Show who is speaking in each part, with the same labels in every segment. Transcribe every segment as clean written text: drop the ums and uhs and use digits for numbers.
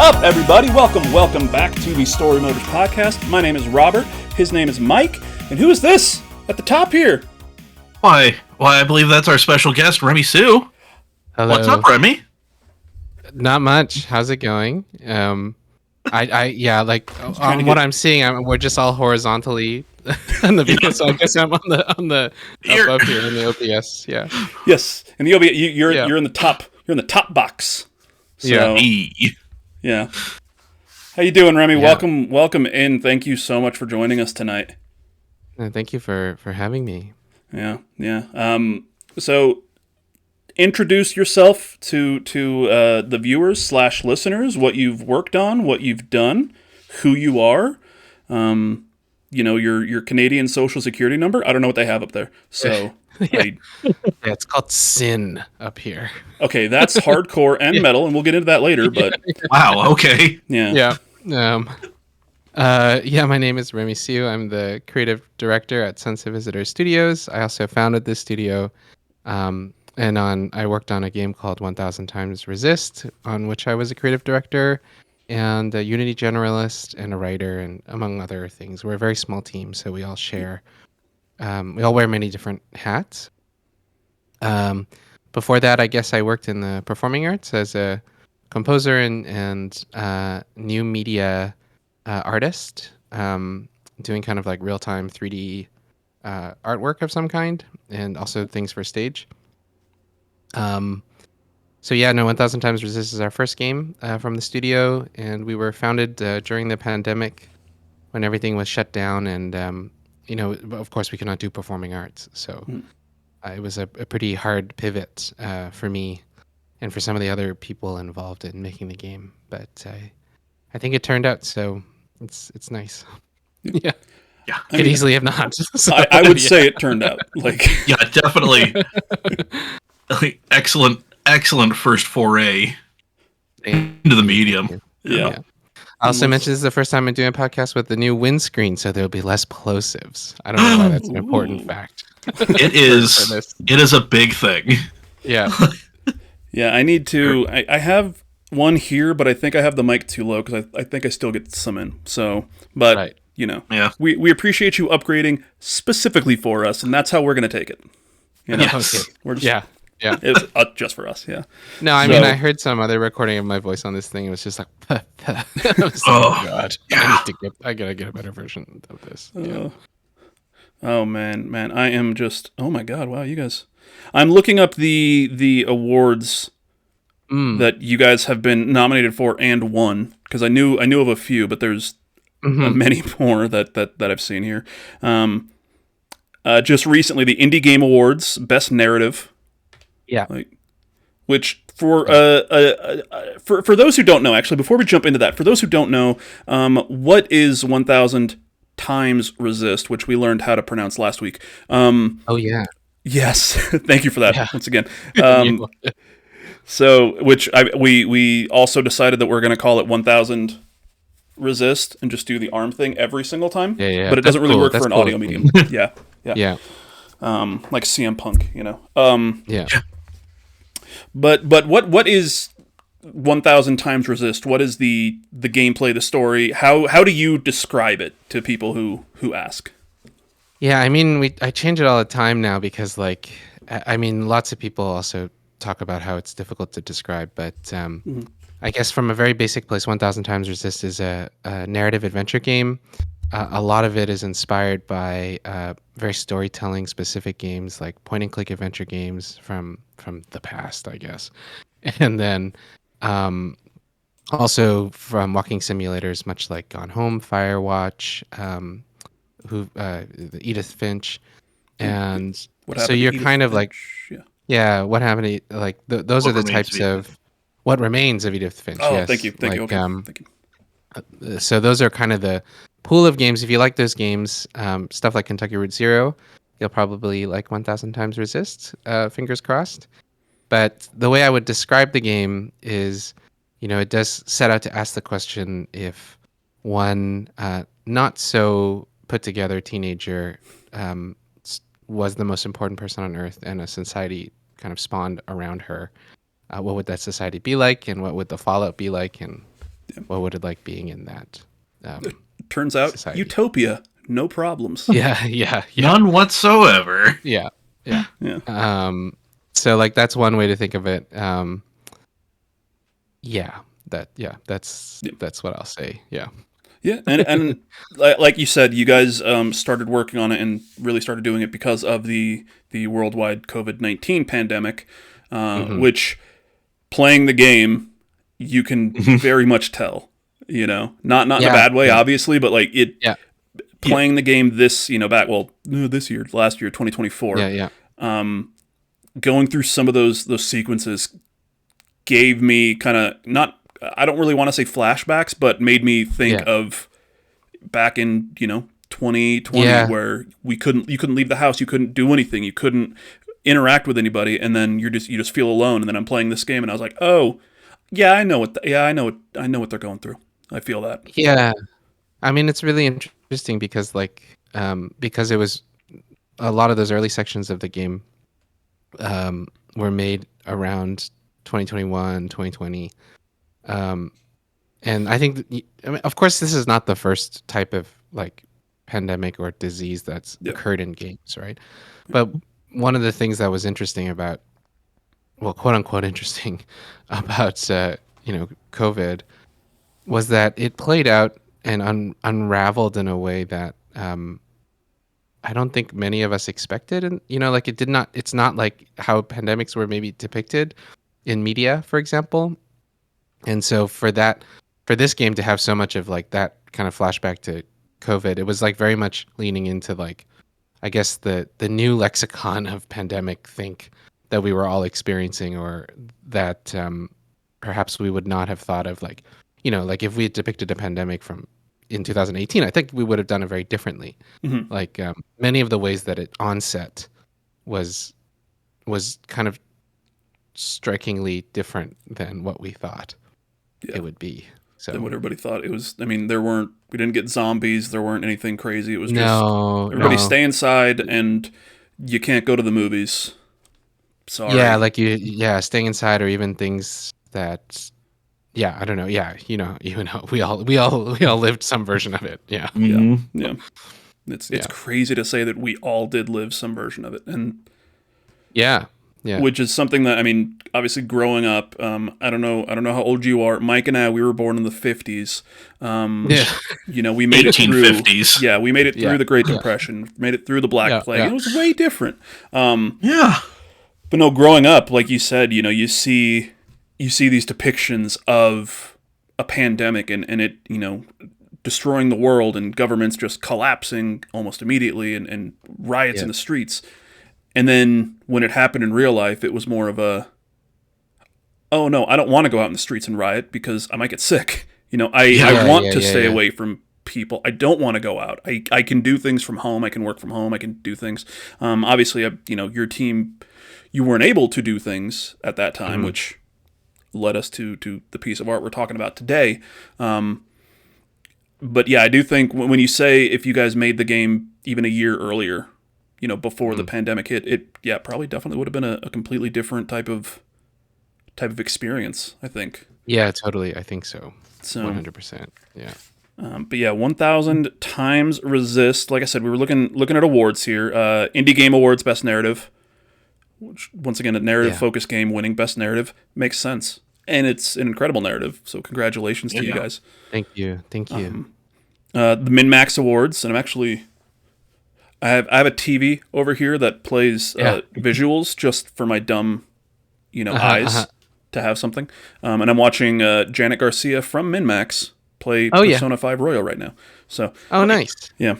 Speaker 1: up, everybody? Welcome back to the Story Motors podcast. My name is Robert. His name is Mike. And who is this at the top here?
Speaker 2: Why, I believe that's our special guest, Remy Siu.
Speaker 3: Hello.
Speaker 2: What's up, Remy?
Speaker 3: Not much. How's it going? On what I'm seeing, we're just all horizontally on the video, so I guess I'm on the up here in the OBS. Yeah.
Speaker 1: Yes, in the OBS, you're in the top. You're in the top box. So, yeah. How you doing, Remy?
Speaker 3: Yeah.
Speaker 1: Welcome in. Thank you so much for joining us tonight.
Speaker 3: Thank you for having me.
Speaker 1: Yeah. So, introduce yourself to the viewers / listeners. What you've worked on, what you've done, who you are. Your Canadian Social Security number. I don't know what they have up there. So,
Speaker 3: It's called Sin up here.
Speaker 1: Okay, that's hardcore and metal, and we'll get into that later. But
Speaker 2: wow, okay,
Speaker 3: yeah. My name is Remy Siu. I'm the creative director at 1000xResist Studios. I also founded this studio, I worked on a game called 1000xResist, on which I was a creative director and a Unity generalist and a writer, and among other things. We're a very small team, so we all share. We all wear many different hats. Before that, I guess I worked in the performing arts as a composer and new media artist, doing kind of like real-time 3D artwork of some kind, and also things for stage. 1000xResist is our first game from the studio, and we were founded during the pandemic when everything was shut down, and of course we could not do performing arts, so it was a pretty hard pivot for me and for some of the other people involved in making the game, but I think it turned out, so it's nice. Yeah. Could easily have not. So,
Speaker 1: I would say it turned out
Speaker 2: yeah, definitely. Excellent first foray into the medium.
Speaker 1: Yeah.
Speaker 3: I also mentioned this is the first time I'm doing a podcast with the new windscreen, so there'll be less plosives. I don't know why that's an important fact.
Speaker 2: It is. It is a big thing.
Speaker 3: Yeah.
Speaker 1: Yeah, I need to. I have one here, but I think I have the mic too low because I think I still get some in. So, but
Speaker 3: right.
Speaker 2: Yeah.
Speaker 1: we appreciate you upgrading specifically for us, and that's how we're going to take it.
Speaker 2: Yes.
Speaker 3: Okay.
Speaker 1: We're just,
Speaker 3: Yeah.
Speaker 1: It's just for us. Yeah.
Speaker 3: No, I mean I heard some other recording of my voice on this thing. It was just like, I was oh God, I gotta get a better version of this. Yeah.
Speaker 1: Oh man, I am just. Oh my God, wow, you guys. I'm looking up the awards that you guys have been nominated for and won, because I knew of a few, but there's many more that I've seen here. Just recently, the Indie Game Awards, Best Narrative.
Speaker 3: Yeah.
Speaker 1: Which for those who don't know, actually, before we jump into that, for those who don't know, what is 1000xResist, which we learned how to pronounce last week.
Speaker 3: Oh yeah.
Speaker 1: Yes, thank you for that once again. So, which we also decided that we're going to call it 1000xResist and just do the arm thing every single time.
Speaker 3: Yeah.
Speaker 1: But it doesn't really work for an audio medium. Yeah.
Speaker 3: Yeah.
Speaker 1: Like CM Punk,
Speaker 3: Yeah.
Speaker 1: But what is 1000xResist? What is the gameplay, the story? How do you describe it to people who ask?
Speaker 3: Yeah, I mean, I change it all the time now because, lots of people also talk about how it's difficult to describe. But I guess from a very basic place, 1000xResist is a narrative adventure game. A lot of it is inspired by very storytelling specific games, like point-and-click adventure games from the past, I guess. And then also from walking simulators, much like Gone Home, Firewatch, the Edith Finch, and so you're kind of like, what happened to those are the types of what remains of Edith Finch.
Speaker 1: Oh,
Speaker 3: yes.
Speaker 1: thank you. Okay. Thank you.
Speaker 3: So those are kind of the pool of games. If you like those games, stuff like Kentucky Route Zero, you'll probably like 1000xResist. Fingers crossed. But the way I would describe the game is, it does set out to ask the question if one not so put together teenager was the most important person on Earth, and a society kind of spawned around her. What would that society be like, and what would the fallout be like, and what would it like being in that
Speaker 1: Turns out
Speaker 3: society?
Speaker 1: utopia, no problems.
Speaker 3: Yeah.
Speaker 2: None whatsoever.
Speaker 3: Yeah.
Speaker 1: Yeah.
Speaker 3: So like that's one way to think of it. That's what I'll say. Yeah.
Speaker 1: Yeah, and like you said, you guys started working on it and really started doing it because of the worldwide COVID-19 pandemic, which playing the game you can very much tell. Not in a bad way, obviously, but like it.
Speaker 3: Yeah.
Speaker 1: Playing the game this last year, 2024.
Speaker 3: Yeah.
Speaker 1: Going through some of those sequences gave me kind of not. I don't really want to say flashbacks, but made me think of back in 2020 where you couldn't leave the house, you couldn't do anything, you couldn't interact with anybody, and then you just feel alone. And then I'm playing this game, and I was like, oh yeah, I know what they're going through. I feel that.
Speaker 3: Yeah, I mean it's really interesting because because it was a lot of those early sections of the game were made around 2021, 2020. And I think, of course, this is not the first type of like pandemic or disease that's occurred in games, right? But one of the things that was interesting about, well, quote unquote interesting about, COVID was that it played out and unraveled in a way that I don't think many of us expected. And, it's not like how pandemics were maybe depicted in media, for example. And so for this game to have so much of like that kind of flashback to COVID, it was like very much leaning into like, I guess the new lexicon of pandemic think that we were all experiencing, or that perhaps we would not have thought of like, like if we had depicted a pandemic in 2018, I think we would have done it very differently.
Speaker 1: Mm-hmm.
Speaker 3: Like many of the ways that it onset was kind of strikingly different than what we thought it would be. So
Speaker 1: than what everybody thought it was. I mean, we didn't get zombies. There weren't anything crazy. It was just everybody stay inside, and you can't go to the movies. Sorry.
Speaker 3: Yeah, like staying inside, or even things that, I don't know. Yeah, we all lived some version of it. Yeah.
Speaker 2: Mm-hmm.
Speaker 1: Yeah. It's crazy to say that we all did live some version of it, and
Speaker 3: yeah.
Speaker 1: Which is something that, I mean, obviously growing up, I don't know how old you are. Mike and I, we were born in the 50s. We made it through
Speaker 2: 1850s.
Speaker 1: Yeah, we made it through the Great Depression, made it through the Black Plague. It was way different.
Speaker 2: Yeah.
Speaker 1: But no, growing up, like you said, you see these depictions of a pandemic and it, destroying the world and governments just collapsing almost immediately and riots in the streets. And then when it happened in real life, it was more of a, oh no, I don't want to go out in the streets and riot because I might get sick. I want to stay away from people. I don't want to go out. I can do things from home. I can work from home. I can do things. Obviously, your team, you weren't able to do things at that time, which led us to the piece of art we're talking about today. But yeah, I do think when you say if you guys made the game even a year earlier, before the pandemic hit, it probably definitely would have been a completely different type of experience, I think.
Speaker 3: Yeah, totally. I think so. 100%. Yeah.
Speaker 1: But yeah, 1000xResist. Like I said, we were looking at awards here. Indie Game Awards Best Narrative, which once again a narrative focused game winning Best Narrative makes sense, and it's an incredible narrative. So congratulations to you guys.
Speaker 3: Thank you.
Speaker 1: The Min-Max Awards, and I have a TV over here that plays visuals just for my dumb, eyes to have something. And I'm watching Janet Garcia from Min-Max play Persona 5 Royal right now. So
Speaker 3: nice.
Speaker 1: Yeah.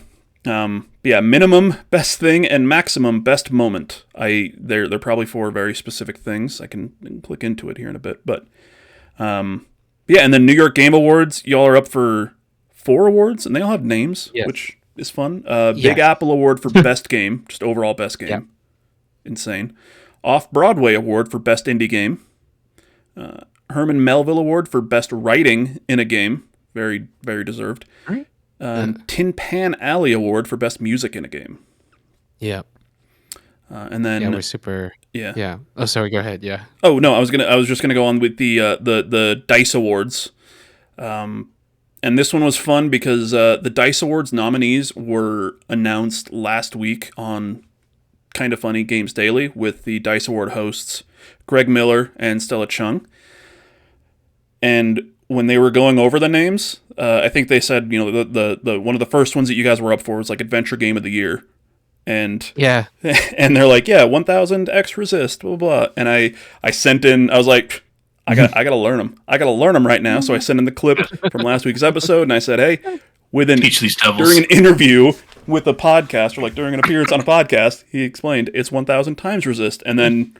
Speaker 1: Minimum best thing and maximum best moment. They're probably for very specific things. I can click into it here in a bit, but and then New York Game Awards, y'all are up for 4 awards, and they all have names, which is fun. Big Apple Award for Best Game, just overall Best Game. Yep. Insane. Off-Broadway Award for Best Indie Game. Herman Melville Award for Best Writing in a Game. Very, very deserved.
Speaker 3: Right.
Speaker 1: Tin Pan Alley Award for Best Music in a Game.
Speaker 3: Yeah.
Speaker 1: And then
Speaker 3: we're super.
Speaker 1: Yeah.
Speaker 3: Yeah. Oh, sorry. Go ahead. Yeah.
Speaker 1: Oh no, I was just gonna go on with the DICE Awards. And this one was fun because the Dice Awards nominees were announced last week on Kind of Funny Games Daily with the Dice Award hosts Greg Miller and Stella Chung. And when they were going over the names, I think they said, the one of the first ones that you guys were up for was like Adventure Game of the Year. And
Speaker 3: Yeah.
Speaker 1: and they're like, yeah, 1000xResist, blah, blah, blah. And I sent in, I was like, I gotta learn them. I gotta learn them right now. So I sent in the clip from last week's episode, and I said, hey,
Speaker 2: Teach these devils.
Speaker 1: during an interview with a podcast, or like during an appearance on a podcast, he explained it's 1000xResist. And then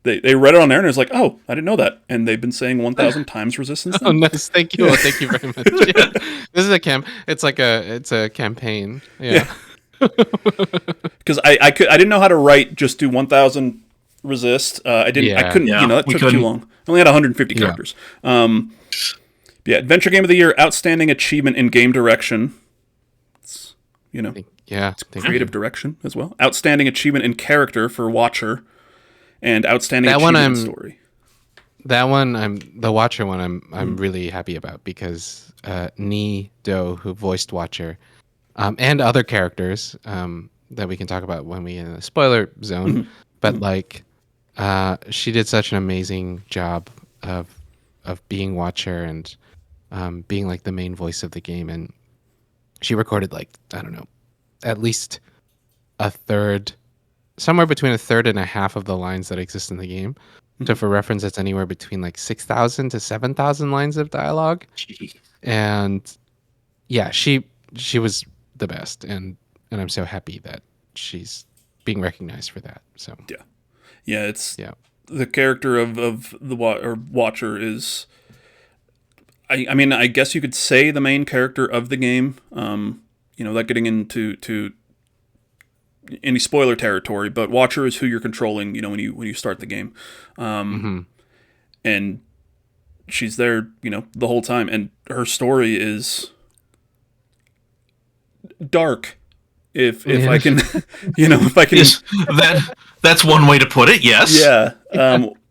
Speaker 1: they read it on there, and it was like, oh, I didn't know that. And they've been saying 1000xResist since then.
Speaker 3: Oh, nice. Thank you. Well, thank you very much. Yeah. This is it's a campaign. Yeah.
Speaker 1: Because I didn't know how to write just do 1000 resist. I couldn't, that took too long. I only had 150 characters. Adventure Game of the Year, Outstanding Achievement in Game Direction. It's, it's creative direction as well. Outstanding Achievement in Character for Watcher, and Outstanding Achievement in Story.
Speaker 3: That one, the Watcher one, I'm really happy about because Ni Do, who voiced Watcher, and other characters that we can talk about when we in the spoiler zone, but she did such an amazing job of being Watcher and being like the main voice of the game, and she recorded at least a third, somewhere between a third and a half of the lines that exist in the game. So for reference, that's anywhere between 6,000 to 7,000 lines of dialogue.
Speaker 2: Jeez.
Speaker 3: And yeah, she was the best, and I'm so happy that she's being recognized for that. So
Speaker 1: it's the character of the Watcher is, I mean, I guess you could say the main character of the game. Without getting into any spoiler territory, but Watcher is who you're controlling. When you start the game, and she's there, the whole time, and her story is dark. If I can, if I can,
Speaker 2: yes, that's one way to put it. Yes.
Speaker 1: Yeah.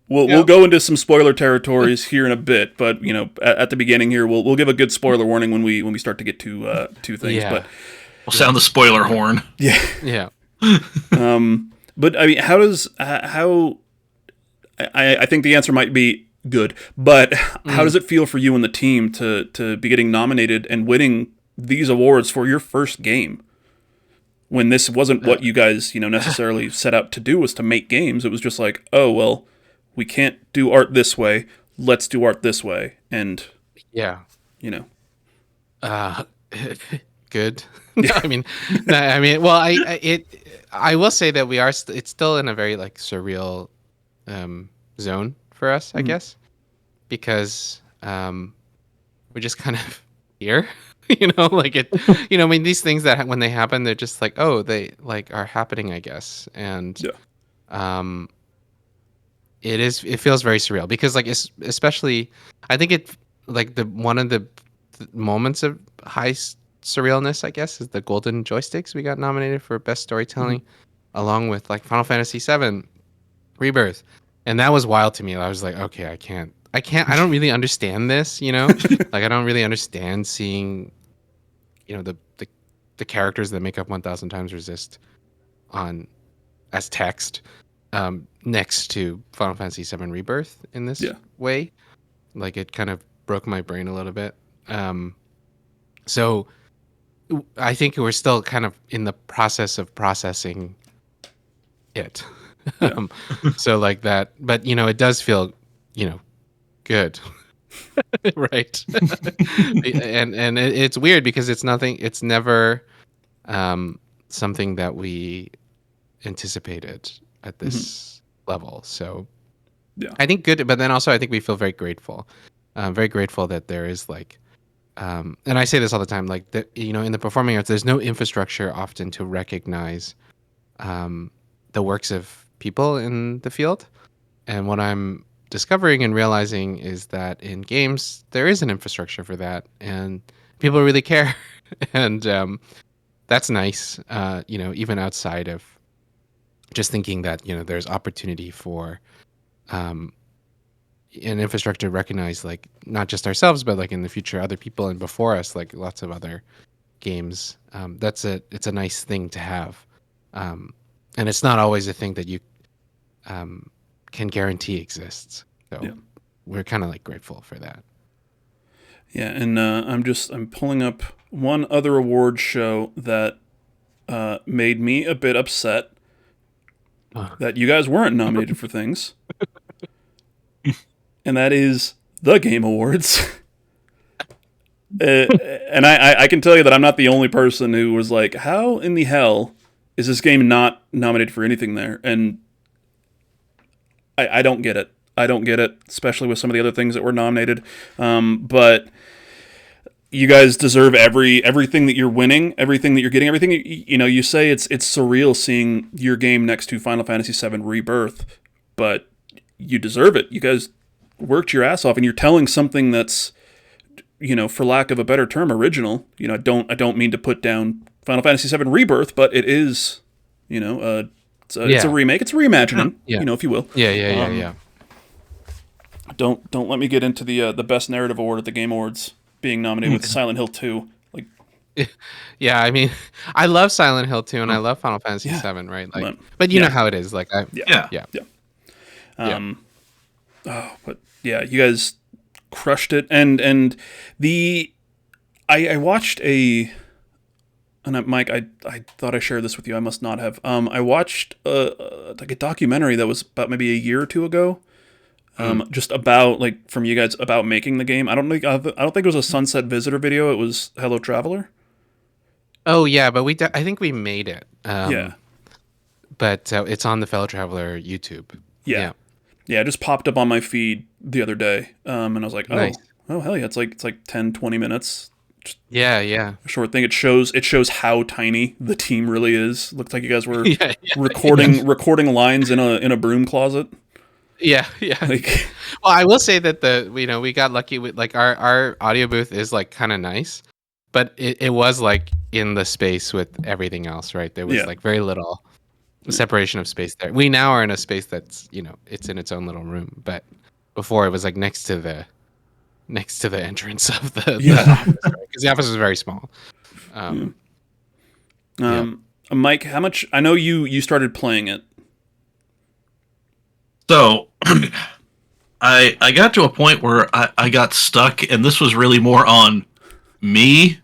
Speaker 1: We'll go into some spoiler territories here in a bit, but at the beginning here, we'll give a good spoiler warning when we start to get to things.
Speaker 3: Yeah.
Speaker 1: But
Speaker 2: we'll sound the spoiler horn.
Speaker 1: Yeah.
Speaker 3: Yeah.
Speaker 1: But I mean, I think the answer might be good, but how does it feel for you and the team to be getting nominated and winning these awards for your first game? When this wasn't what you guys, necessarily set out to do, was to make games. It was just like, oh, well, we can't do art this way. Let's do art this way. And,
Speaker 3: good. Well, I will say that we are, it's still in a very surreal zone for us, I guess, because we're just kind of here. These things that when they happen, they're just they are happening, I guess. And it feels very surreal because especially I think it one of the moments of high surrealness, I guess, is the Golden Joysticks. We got nominated for best storytelling along with Final Fantasy VII Rebirth. And that was wild to me. I was like, okay, I don't really understand this, I don't really understand seeing, the characters that make up 1000xResist as text next to Final Fantasy VII Rebirth in this way. It kind of broke my brain a little bit. So I think we're still kind of in the process of processing it. So that, but it does feel, good. Right. and it's weird because it's never something that we anticipated at this level. So I think good, but then also I think we feel very grateful that there is and I say this all the time, that, in the performing arts, there's no infrastructure often to recognize the works of people in the field. And what I'm discovering and realizing is that in games, there is an infrastructure for that, and people really care. And that's nice, even outside of just thinking that, there's opportunity for and infrastructure recognize like not just ourselves, but like in the future other people and before us, like lots of other games. It's a nice thing to have, and it's not always a thing that you can guarantee exists. So
Speaker 1: Yeah.
Speaker 3: we're kind of like grateful for that.
Speaker 1: Yeah, and I'm pulling up one other award show that made me a bit upset that you guys weren't nominated for things, and that is the Game Awards. And I can tell you that I'm not the only person who was like, how in the hell is this game not nominated for anything there? And I don't get it. I don't get it, especially with some of the other things that were nominated. But you guys deserve everything that you're winning, everything that you're getting, everything. You say it's surreal seeing your game next to Final Fantasy VII Rebirth, but you deserve it. You guys worked your ass off, and you're telling something that's, for lack of a better term, original. I don't mean to put down Final Fantasy VII Rebirth, but it is, it's a remake, it's a reimagining, if you will.
Speaker 3: Yeah.
Speaker 1: Don't let me get into the best narrative award at the Game Awards being nominated with Silent Hill 2. Like,
Speaker 3: yeah, I mean, I love Silent Hill 2 and I love Final Fantasy 7, right? Like, but you know how it is. Like,
Speaker 1: yeah. But yeah, you guys crushed it, and I watched Mike, I thought I shared this with you. I must not have. I watched like a documentary that was about maybe a year or two ago. Just about from you guys about making the game. I don't think it was a Sunset Visitor video. It was Hello Traveler.
Speaker 3: Oh yeah, but I think we made it.
Speaker 1: Yeah,
Speaker 3: but it's on the Fellow Traveler YouTube.
Speaker 1: Yeah, it just popped up on my feed the other day, and I was like,
Speaker 3: nice.
Speaker 1: Oh hell yeah! It's like 10, 20 minutes.
Speaker 3: Yeah.
Speaker 1: A short thing. It shows how tiny the team really is. Looked like you guys were recording lines in a broom closet.
Speaker 3: Yeah. Well, I will say that we got lucky with our audio booth is like kind of nice, but it was like in the space with everything else, right? There was like very little separation of space there. We now are in a space that's it's in its own little room, but before it was like next to the entrance of the office, right? Because the office is very small.
Speaker 1: Mike, how much? I know you started playing it.
Speaker 2: So, I got to a point where I got stuck, and this was really more on me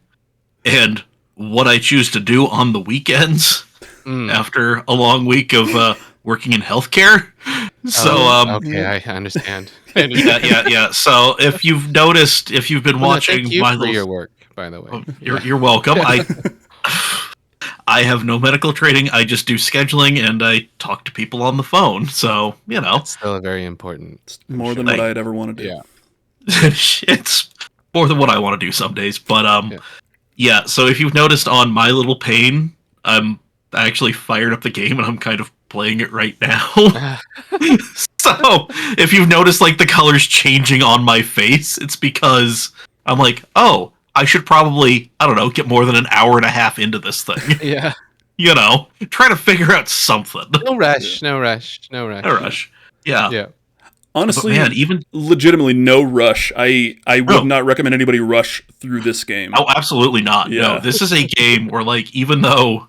Speaker 2: and what I choose to do on the weekends after a long week of working in healthcare. So,
Speaker 3: okay, I understand.
Speaker 2: Yeah. So, if you've noticed, if you've been watching,
Speaker 3: thank you for your work, by the way.
Speaker 2: You're welcome. I have no medical training. I just do scheduling and I talk to people on the phone. So,
Speaker 3: It's still a very important.
Speaker 1: It's more than what I'd ever want to do.
Speaker 3: Yeah.
Speaker 2: It's more than what I want to do some days. But, so if you've noticed on My Little Pain, I actually fired up the game and I'm kind of playing it right now. So, if you've noticed the colors changing on my face, it's because I'm like, oh, I should probably, I don't know, get more than an hour and a half into this thing.
Speaker 3: Yeah.
Speaker 2: Try to figure out something.
Speaker 3: No rush.
Speaker 2: Yeah.
Speaker 1: Honestly,
Speaker 2: man, even
Speaker 1: legitimately no rush. I would not recommend anybody rush through this game.
Speaker 2: Oh, absolutely not.
Speaker 1: Yeah.
Speaker 2: No, this is a game where even though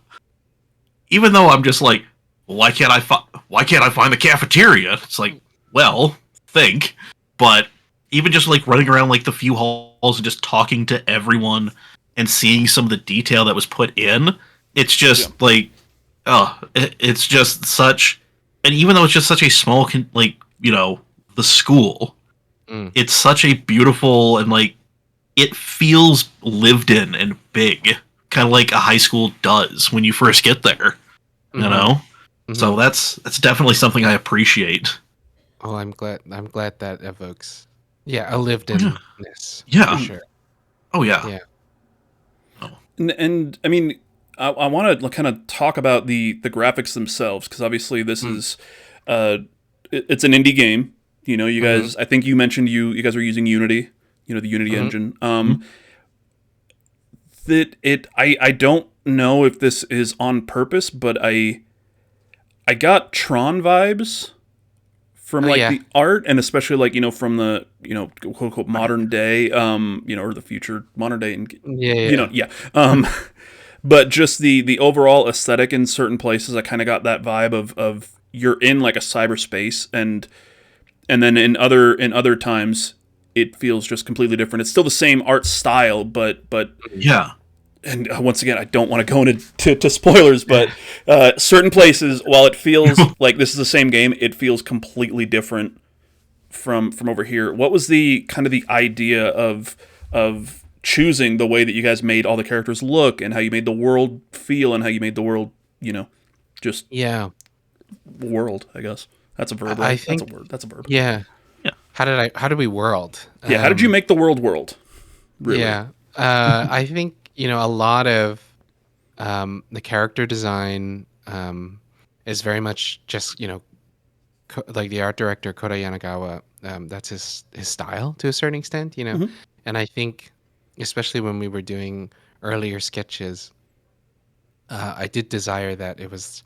Speaker 2: I'm just like, why can't I find the cafeteria? It's like, well, think. But even just running around the few halls and just talking to everyone and seeing some of the detail that was put in, it's just it's just such. And even though it's just such a small, the school, it's such a beautiful and it feels lived in and big, kind of like a high school does when you first get there. So that's definitely something I appreciate.
Speaker 3: Oh, I'm glad that evokes a lived-inness.
Speaker 2: Yeah.
Speaker 3: For sure.
Speaker 2: Oh yeah.
Speaker 3: Yeah.
Speaker 1: And I mean, I want to kind of talk about the graphics themselves, because obviously this is it's an indie game. You guys, I think you mentioned you guys are using Unity, the Unity engine. I don't know if this is on purpose, but I got Tron vibes from
Speaker 3: Oh,
Speaker 1: like
Speaker 3: yeah.
Speaker 1: the art, and especially like from the quote unquote modern day, or the future modern day, and
Speaker 3: Yeah.
Speaker 1: yeah. But just the overall aesthetic in certain places, I kind of got that vibe of you're in like a cyberspace, and then in other times it feels just completely different. It's still the same art style, but
Speaker 2: Yeah.
Speaker 1: and once again, I don't want to go into to spoilers, but certain places, while it feels like this is the same game, it feels completely different from over here. What was the kind of the idea of choosing the way that you guys made all the characters look, and how you made the world feel, and how you made the world, just
Speaker 3: Yeah.
Speaker 1: world? I guess that's a verb,
Speaker 3: I
Speaker 1: right? That's a
Speaker 3: think.
Speaker 1: word. That's a verb.
Speaker 3: Yeah.
Speaker 2: Yeah.
Speaker 3: How did we world?
Speaker 1: Yeah. How did you make the world? Really?
Speaker 3: Yeah. I think, a lot of the character design is very much just, like the art director Kota Yanagawa, that's his style to a certain extent,
Speaker 1: Mhm.
Speaker 3: And I think, especially when we were doing earlier sketches, I did desire that it was,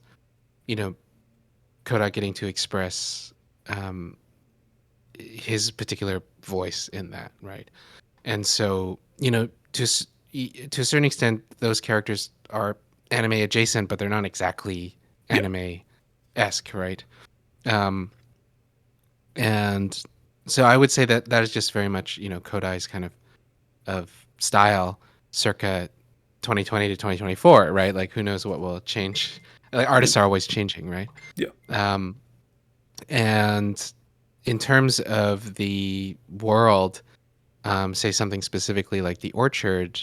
Speaker 3: you know, Kota getting to express his particular voice in that, right? And so, to a certain extent, those characters are anime adjacent, but they're not exactly
Speaker 1: Yeah.
Speaker 3: anime esque, right? Um, and so I would say that is just very much, Kodai's kind of style, circa 2020 to 2024, right? Like, who knows what will change? Like, artists are always changing, right?
Speaker 1: Yeah.
Speaker 3: And in terms of the world, say something specifically like the orchard,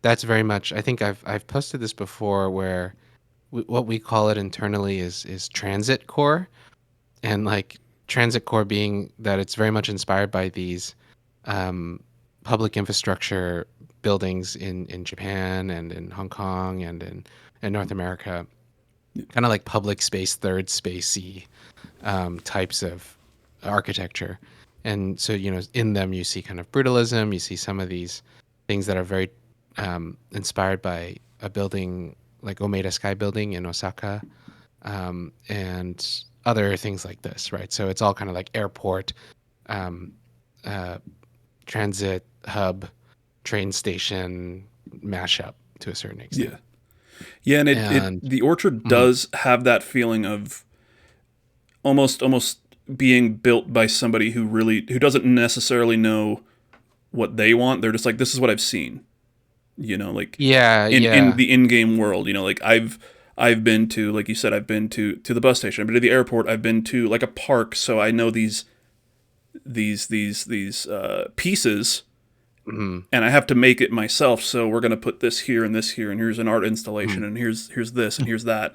Speaker 3: that's very much. I think I've posted this before, where what we call it internally is transit core, and like transit core being that it's very much inspired by these um, public infrastructure buildings in Japan and in Hong Kong and in North America, kind of like public space, third spacey types of architecture. And so, in them you see kind of brutalism, you see some of these things that are very inspired by a building like Omeda Sky Building in Osaka, and other things like this, right? So it's all kind of like airport, um, uh, transit hub, train station mashup to a certain extent.
Speaker 1: Yeah. Yeah, and
Speaker 3: And
Speaker 1: the orchard
Speaker 3: mhm,
Speaker 1: does have that feeling of almost being built by somebody who doesn't necessarily know what they want. They're just like, this is what I've seen. Like
Speaker 3: yeah,
Speaker 1: in
Speaker 3: yeah,
Speaker 1: the in-game world, like I've been to, like you said, I've been to the bus station, I've been to the airport, I've been to like a park, so I know these pieces,
Speaker 3: mhm,
Speaker 1: and I have to make it myself. So we're gonna put this here and this here, and here's an art installation,
Speaker 3: mhm.
Speaker 1: and here's this and here's that.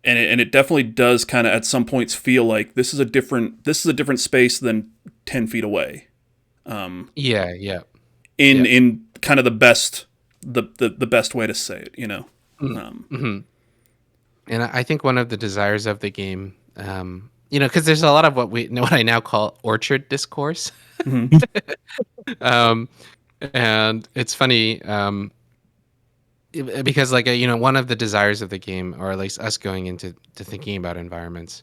Speaker 1: And it definitely does kind of at some points feel like this is a different space than 10 feet away.
Speaker 3: Yeah, yeah,
Speaker 1: In
Speaker 3: yeah.
Speaker 1: in kind of the best way to say it,
Speaker 3: Mm-hmm. And I think one of the desires of the game, because there's a lot of what I now call orchard discourse,
Speaker 1: Mhm.
Speaker 3: um, and it's funny, because like one of the desires of the game, or at least us going into thinking about environments,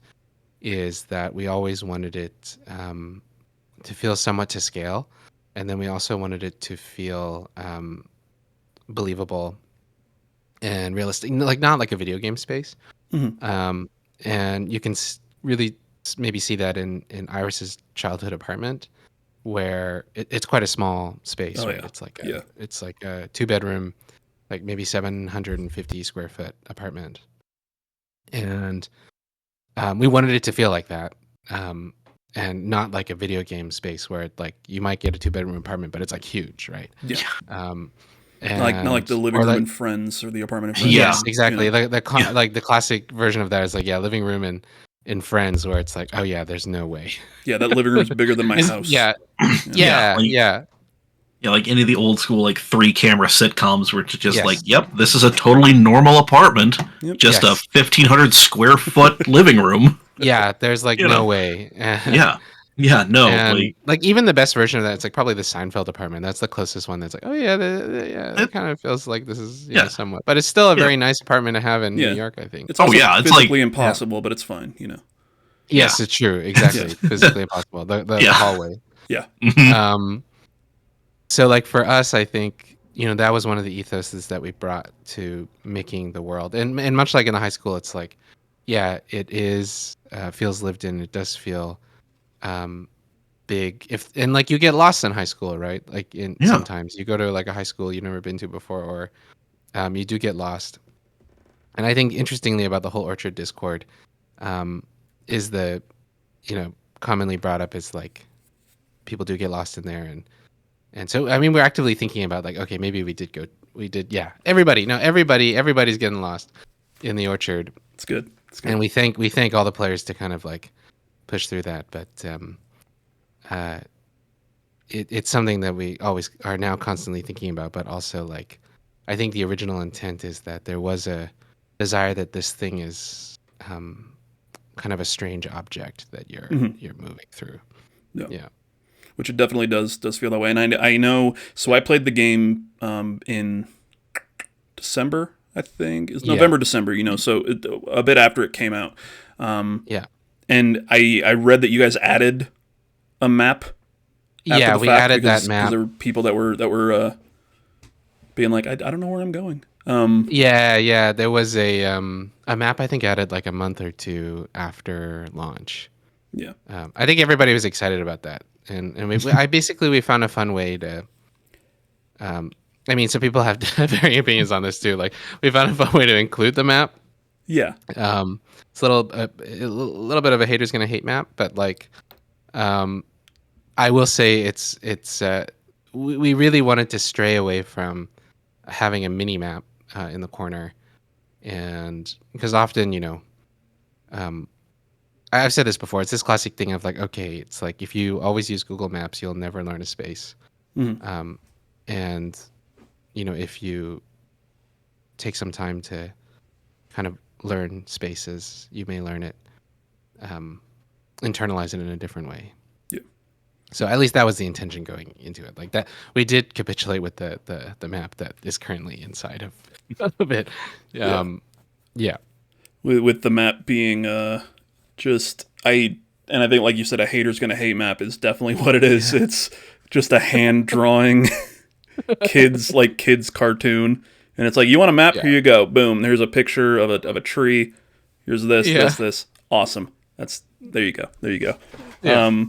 Speaker 3: is that we always wanted it to feel somewhat to scale, and then we also wanted it to feel believable and realistic, like not like a video game space.
Speaker 1: Mhm.
Speaker 3: Um, and you can really maybe see that in Iris's childhood apartment, where it's quite a small space,
Speaker 1: Oh
Speaker 3: right?
Speaker 1: yeah. Yeah.
Speaker 3: It's like a 2 bedroom, like maybe 750 square foot apartment, and we wanted it to feel like that, and not like a video game space where like you might get a 2 bedroom apartment, but it's like huge, right?
Speaker 1: Yeah.
Speaker 3: Um,
Speaker 1: Not like the
Speaker 3: and
Speaker 1: living
Speaker 3: or
Speaker 1: room
Speaker 3: like
Speaker 1: in Friends, or the apartment in Friends.
Speaker 2: Yeah.
Speaker 3: yes, exactly.
Speaker 2: Yeah.
Speaker 3: Like the classic version of that is like, yeah, living room in Friends, where it's like, oh yeah, there's no way.
Speaker 1: Yeah, that living room's bigger than my house.
Speaker 3: Yeah,
Speaker 1: Yeah.
Speaker 2: Yeah.
Speaker 3: yeah, yeah.
Speaker 2: Yeah, like any of the old school like 3 camera sitcoms where it's just like,
Speaker 3: Yes,
Speaker 2: yep, this is a totally normal apartment,
Speaker 1: Yep.
Speaker 2: just a
Speaker 3: yes,
Speaker 2: 1,500 square foot living room.
Speaker 3: yeah. There's like
Speaker 2: You
Speaker 3: no
Speaker 2: know,
Speaker 3: way.
Speaker 2: yeah, Yeah, no,
Speaker 3: And like even the best version of that, it's like probably the Seinfeld apartment. That's the closest one. That's like, oh yeah, yeah, it kind of feels like this is
Speaker 2: yeah,
Speaker 3: somewhat, but it's still a
Speaker 2: yeah.
Speaker 3: very nice apartment to have in New
Speaker 1: Yeah.
Speaker 3: York, I think.
Speaker 1: It's
Speaker 2: Oh
Speaker 1: also
Speaker 2: yeah, it's
Speaker 1: physically
Speaker 2: like
Speaker 1: impossible, but it's fine, you know.
Speaker 3: Yes,
Speaker 2: Yeah.
Speaker 3: it's true. Exactly, physically impossible. The
Speaker 2: Yeah.
Speaker 3: hallway.
Speaker 1: Yeah.
Speaker 2: Mhm.
Speaker 3: So like for us, I think that was one of the ethoses that we brought to making the world, and much like in the high school, it's like, yeah, it is feels lived in. It does feel um, big. And like you get lost in high school, right? Like
Speaker 2: Yeah.
Speaker 3: sometimes you go to like a high school you've never been to before, or you do get lost. And I think interestingly about the whole Orchard Discord um, is the commonly brought up is like people do get lost in there, and so I mean we're actively thinking about like, okay, maybe yeah, everybody's getting lost in the Orchard.
Speaker 1: It's good. It's good.
Speaker 3: And we thank all the players to kind of like push through that, but uh it's something that we always are now constantly thinking about, but also like I think the original intent is that there was a desire that this thing is kind of a strange object that you're moving through.
Speaker 1: Yeah.
Speaker 3: Yeah.
Speaker 1: Which it definitely does feel that way. And I know, so I played the game in December, I think. It's November, December, so a bit after it came out.
Speaker 3: Yeah.
Speaker 1: And I read that you guys added a map after
Speaker 3: Yeah,
Speaker 1: the
Speaker 3: we
Speaker 1: fact
Speaker 3: added
Speaker 1: because
Speaker 3: that map.
Speaker 1: there were people that were being like, I don't know where I'm going.
Speaker 3: Yeah, there was a map I think added like a month or two after launch.
Speaker 1: Yeah.
Speaker 3: I think everybody was excited about that, and we found a fun way to. I mean, so people have varying opinions on this too. Like, we found a fun way to include the map.
Speaker 1: Yeah.
Speaker 3: It's a little bit of a haters gonna hate map, but like, I will say we really wanted to stray away from having a mini map in the corner, and because often I've said this before, it's this classic thing of like, okay, it's like if you always use Google Maps, you'll never learn a space.
Speaker 1: Mm-hmm.
Speaker 3: And if you take some time to kind of learn spaces, you may learn it, internalize it in a different way.
Speaker 1: Yeah.
Speaker 3: So at least that was the intention going into it. Like that, we did capitulate with the map that is currently inside of it. Yeah.
Speaker 1: With the map being and I think, like you said, a hater's gonna hate map is definitely what it is. Yeah. It's just a hand drawing kids cartoon, and it's like, you want a map? Yeah. Here you go. Boom. There's a picture of a tree. Here's this. Awesome. There you go. Yeah.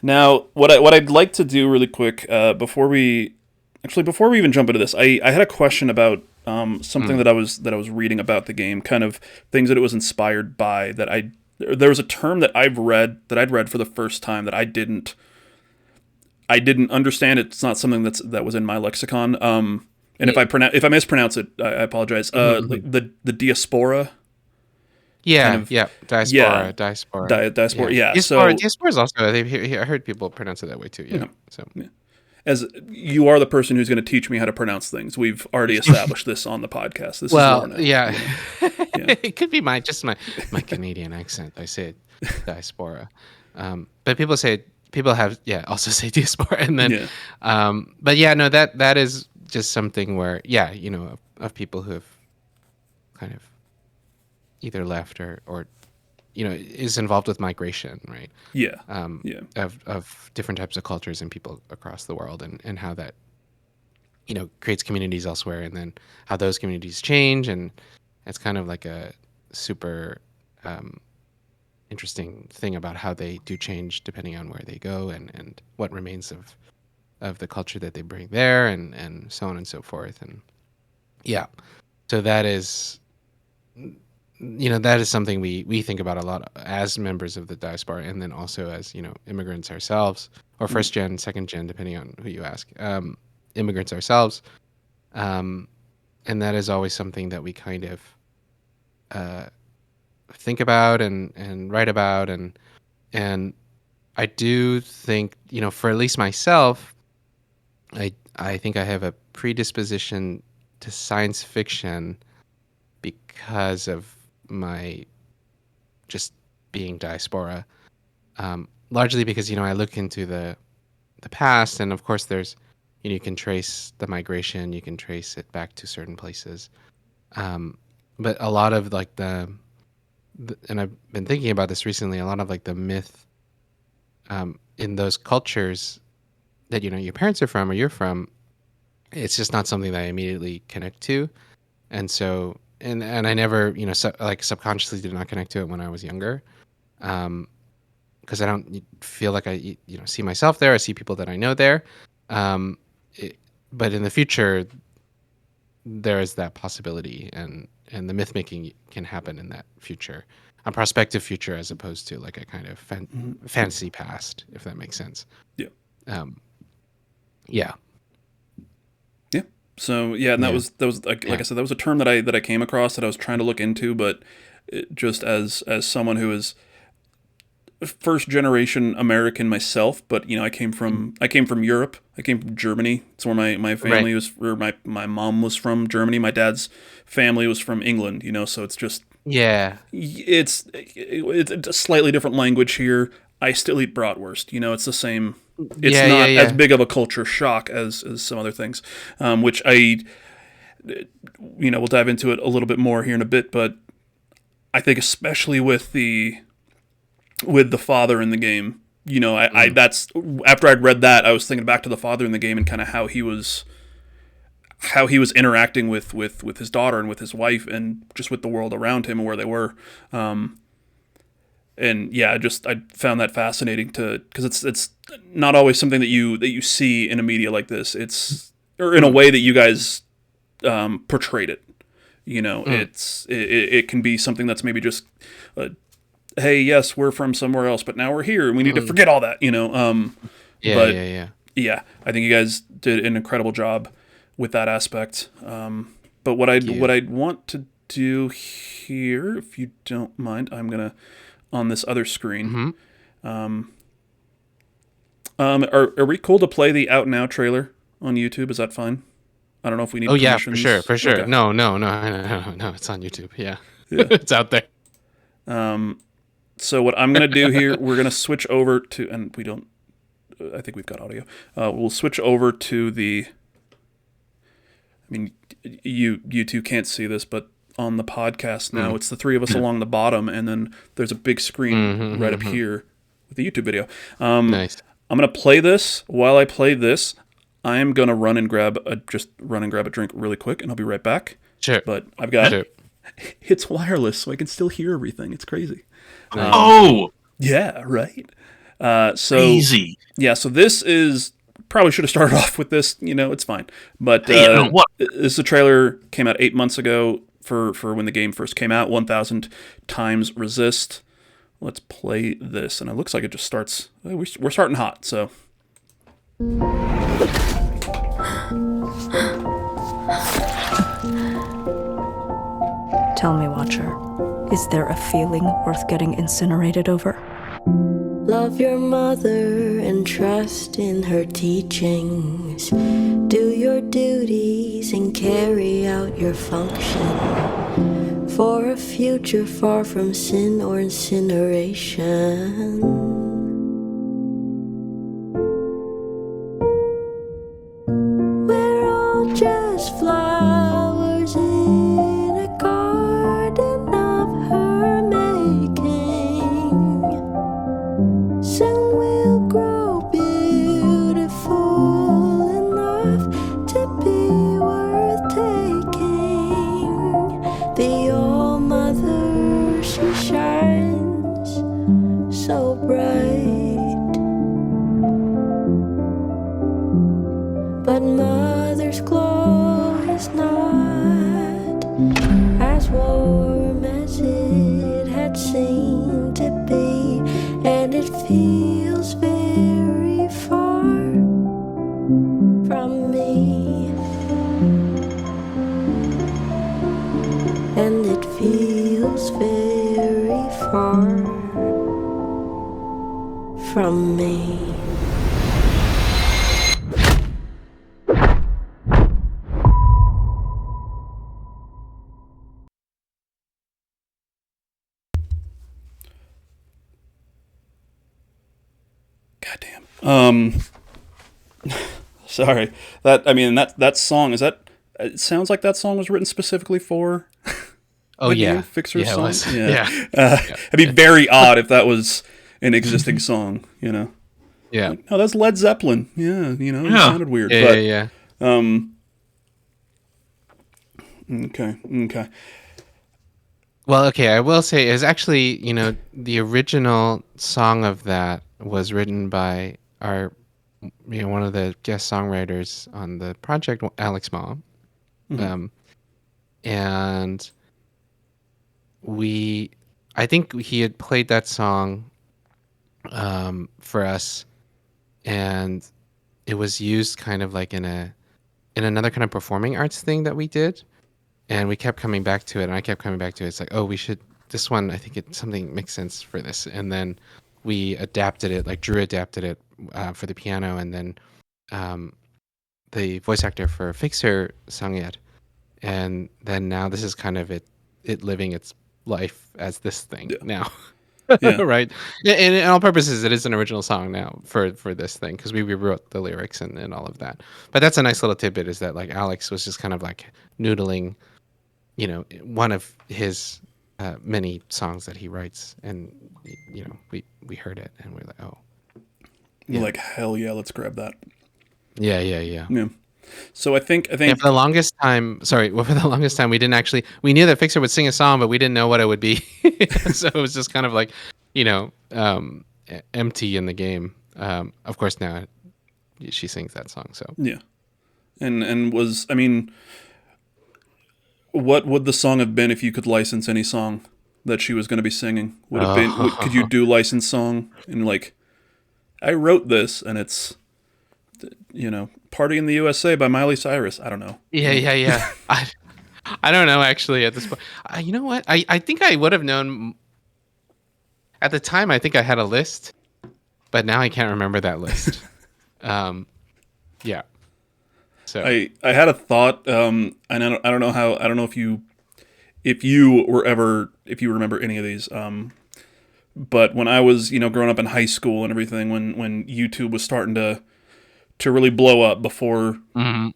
Speaker 1: Now, what I'd like to do really quick before we even jump into this, I had a question about something that I was reading about the game, kind of things that it was inspired by. There was a term that I'd read for the first time that I didn't understand. It's not something that was in my lexicon. And if I mispronounce it, I apologize. Like the diaspora.
Speaker 3: Yeah, kind of, yeah, diaspora.
Speaker 1: Diaspora. Yeah.
Speaker 3: Diaspora is also. I heard people pronounce it that way too. Yeah. So.
Speaker 1: Yeah. As you are the person who's going to teach me how to pronounce things. We've already established this on the podcast. This is now,
Speaker 3: yeah. It could be my Canadian accent. I say diaspora, but people also say diaspora, and then, but yeah, no, that is just something where of people who have kind of either left or is involved with migration, right?
Speaker 1: Yeah.
Speaker 3: Of different types of cultures and people across the world, and how that creates communities elsewhere, and then how those communities change, and it's kind of like a super interesting thing about how they do change depending on where they go, and what remains of the culture that they bring there, and so on and so forth. And so that is something we think about a lot as members of the diaspora, and then also as immigrants ourselves, or first gen, second gen, depending on who you ask, immigrants ourselves, and that is always something that we kind of think about and write about, and I do think for at least myself, I think I have a predisposition to science fiction because of my just being diaspora, largely because I look into the past, and of course there's you can trace the migration, you can trace it back to certain places, but a lot of like and I've been thinking about this recently, a lot of like the myth in those cultures that your parents are from or you're from, it's just not something that I immediately connect to. And so and I never like subconsciously did not connect to it when I was younger, because I don't feel like I see myself there. I see people that I know there, um, it, but in the future there is that possibility, and the myth making can happen in that future, a prospective future, as opposed to like a kind of fantasy past, if that makes sense.
Speaker 1: Yeah.
Speaker 3: Yeah.
Speaker 1: Yeah. So yeah, and that was like I said, that was a term that I came across that I was trying to look into, but just as someone who is first generation American myself, but I came from Europe. I came from Germany. It's where my family was, or my mom was from Germany. My dad's family was from England. So it's just it's a slightly different language here. I still eat bratwurst. It's the same. It's not as big of a culture shock as some other things, which we'll dive into it a little bit more here in a bit. But I think especially with the father in the game, I that's after I'd read that, I was thinking back to the father in the game and kind of how he was interacting with his daughter and with his wife and just with the world around him and where they were. And yeah, I found that fascinating because it's not always something that you see in a media like this. It's or in a way that you guys portrayed it. It can be something that's maybe just hey, yes, we're from somewhere else, but now we're here and we need to forget all that. Yeah, I think you guys did an incredible job with that aspect. But what I'd want to do here, if you don't mind, I'm gonna on this other screen. Are we cool to play the Out Now trailer on YouTube? Is that fine? I don't know if we need.
Speaker 3: Oh yeah, for sure.
Speaker 1: Okay.
Speaker 3: No, it's on YouTube. Yeah. It's out there.
Speaker 1: So what I'm gonna do here, we're gonna switch over to, and we don't. I think we've got audio. We'll switch over to the. I mean, you two can't see this, but on the podcast now, it's the three of us along the bottom, and then there's a big screen right up here with the YouTube video.
Speaker 3: Nice.
Speaker 1: I'm gonna play this. While I play this, I am gonna run and grab a drink really quick, and I'll be right back.
Speaker 3: Sure.
Speaker 1: But I've got it's wireless, so I can still hear everything. It's crazy. Yeah, right. So
Speaker 2: Crazy.
Speaker 1: Yeah, so this is probably should have started off with this. It's fine. But
Speaker 2: what?
Speaker 1: The trailer came out 8 months ago for when the game first came out. 1000xResist. Let's play this, and it looks like it just starts. We're starting hot, so.
Speaker 4: Tell me, Watcher, is there a feeling worth getting incinerated over?
Speaker 5: Love your mother and trust in her teachings. Do your duties and carry out your function for a future far from sin or incineration. We're all just flowers in a garden of her making. Soon we'll grow beautiful enough to be worth taking. The All-Mother, she shines so bright, but Mother's glow is not as warm as it had seemed to be, and it feels very far from me, and it feels very far from me.
Speaker 1: God damn. Sorry. That song, is that, it sounds like that song was written specifically for
Speaker 3: Oh yeah,
Speaker 1: Fixer's
Speaker 3: yeah, it
Speaker 1: song.
Speaker 3: was.
Speaker 1: Yeah.
Speaker 3: Yeah.
Speaker 1: It'd be very odd if that was an existing song, you know.
Speaker 3: Yeah.
Speaker 1: Oh, that's Led Zeppelin. Yeah, you know, it
Speaker 2: Yeah.
Speaker 1: sounded weird.
Speaker 3: Yeah,
Speaker 1: But
Speaker 3: yeah.
Speaker 1: okay.
Speaker 3: Well, okay, I will say is actually, the original song of that was written by our, one of the guest songwriters on the project, Alex Ma. And I think he had played that song for us, and it was used kind of like in another kind of performing arts thing that we did. And we kept coming back to it, and I kept coming back to it. It's like, oh, we should, this one, I think something makes sense for this. And then we adapted it, like Drew adapted it for the piano, and then the voice actor for Fixer sung it. And then now this is kind of it living its life as this thing now.
Speaker 1: Yeah.
Speaker 3: Right? And in all purposes, it is an original song now for this thing, because we rewrote the lyrics and all of that. But that's a nice little tidbit, is that like Alex was just kind of like noodling, one of his many songs that he writes, and we heard it and we're like, oh,
Speaker 1: You're like, hell yeah, let's grab that.
Speaker 3: yeah.
Speaker 1: So I think
Speaker 3: For the longest time, we didn't actually, we knew that Fixer would sing a song, but we didn't know what it would be. So it was just kind of like, empty in the game. Of course now she sings that song. So
Speaker 1: yeah, and was, I mean, what would the song have been if you could license any song that she was going to be singing? Would have been? Could you do licensed song and like, I wrote this and it's, "Party in the USA" by Miley Cyrus. I don't know.
Speaker 3: Yeah. I don't know actually at this point. You know what? I think I would have known at the time. I think I had a list, but now I can't remember that list. Yeah. So
Speaker 1: I had a thought, and I don't know if you remember any of these, but when I was growing up in high school and everything, when YouTube was starting to really blow up before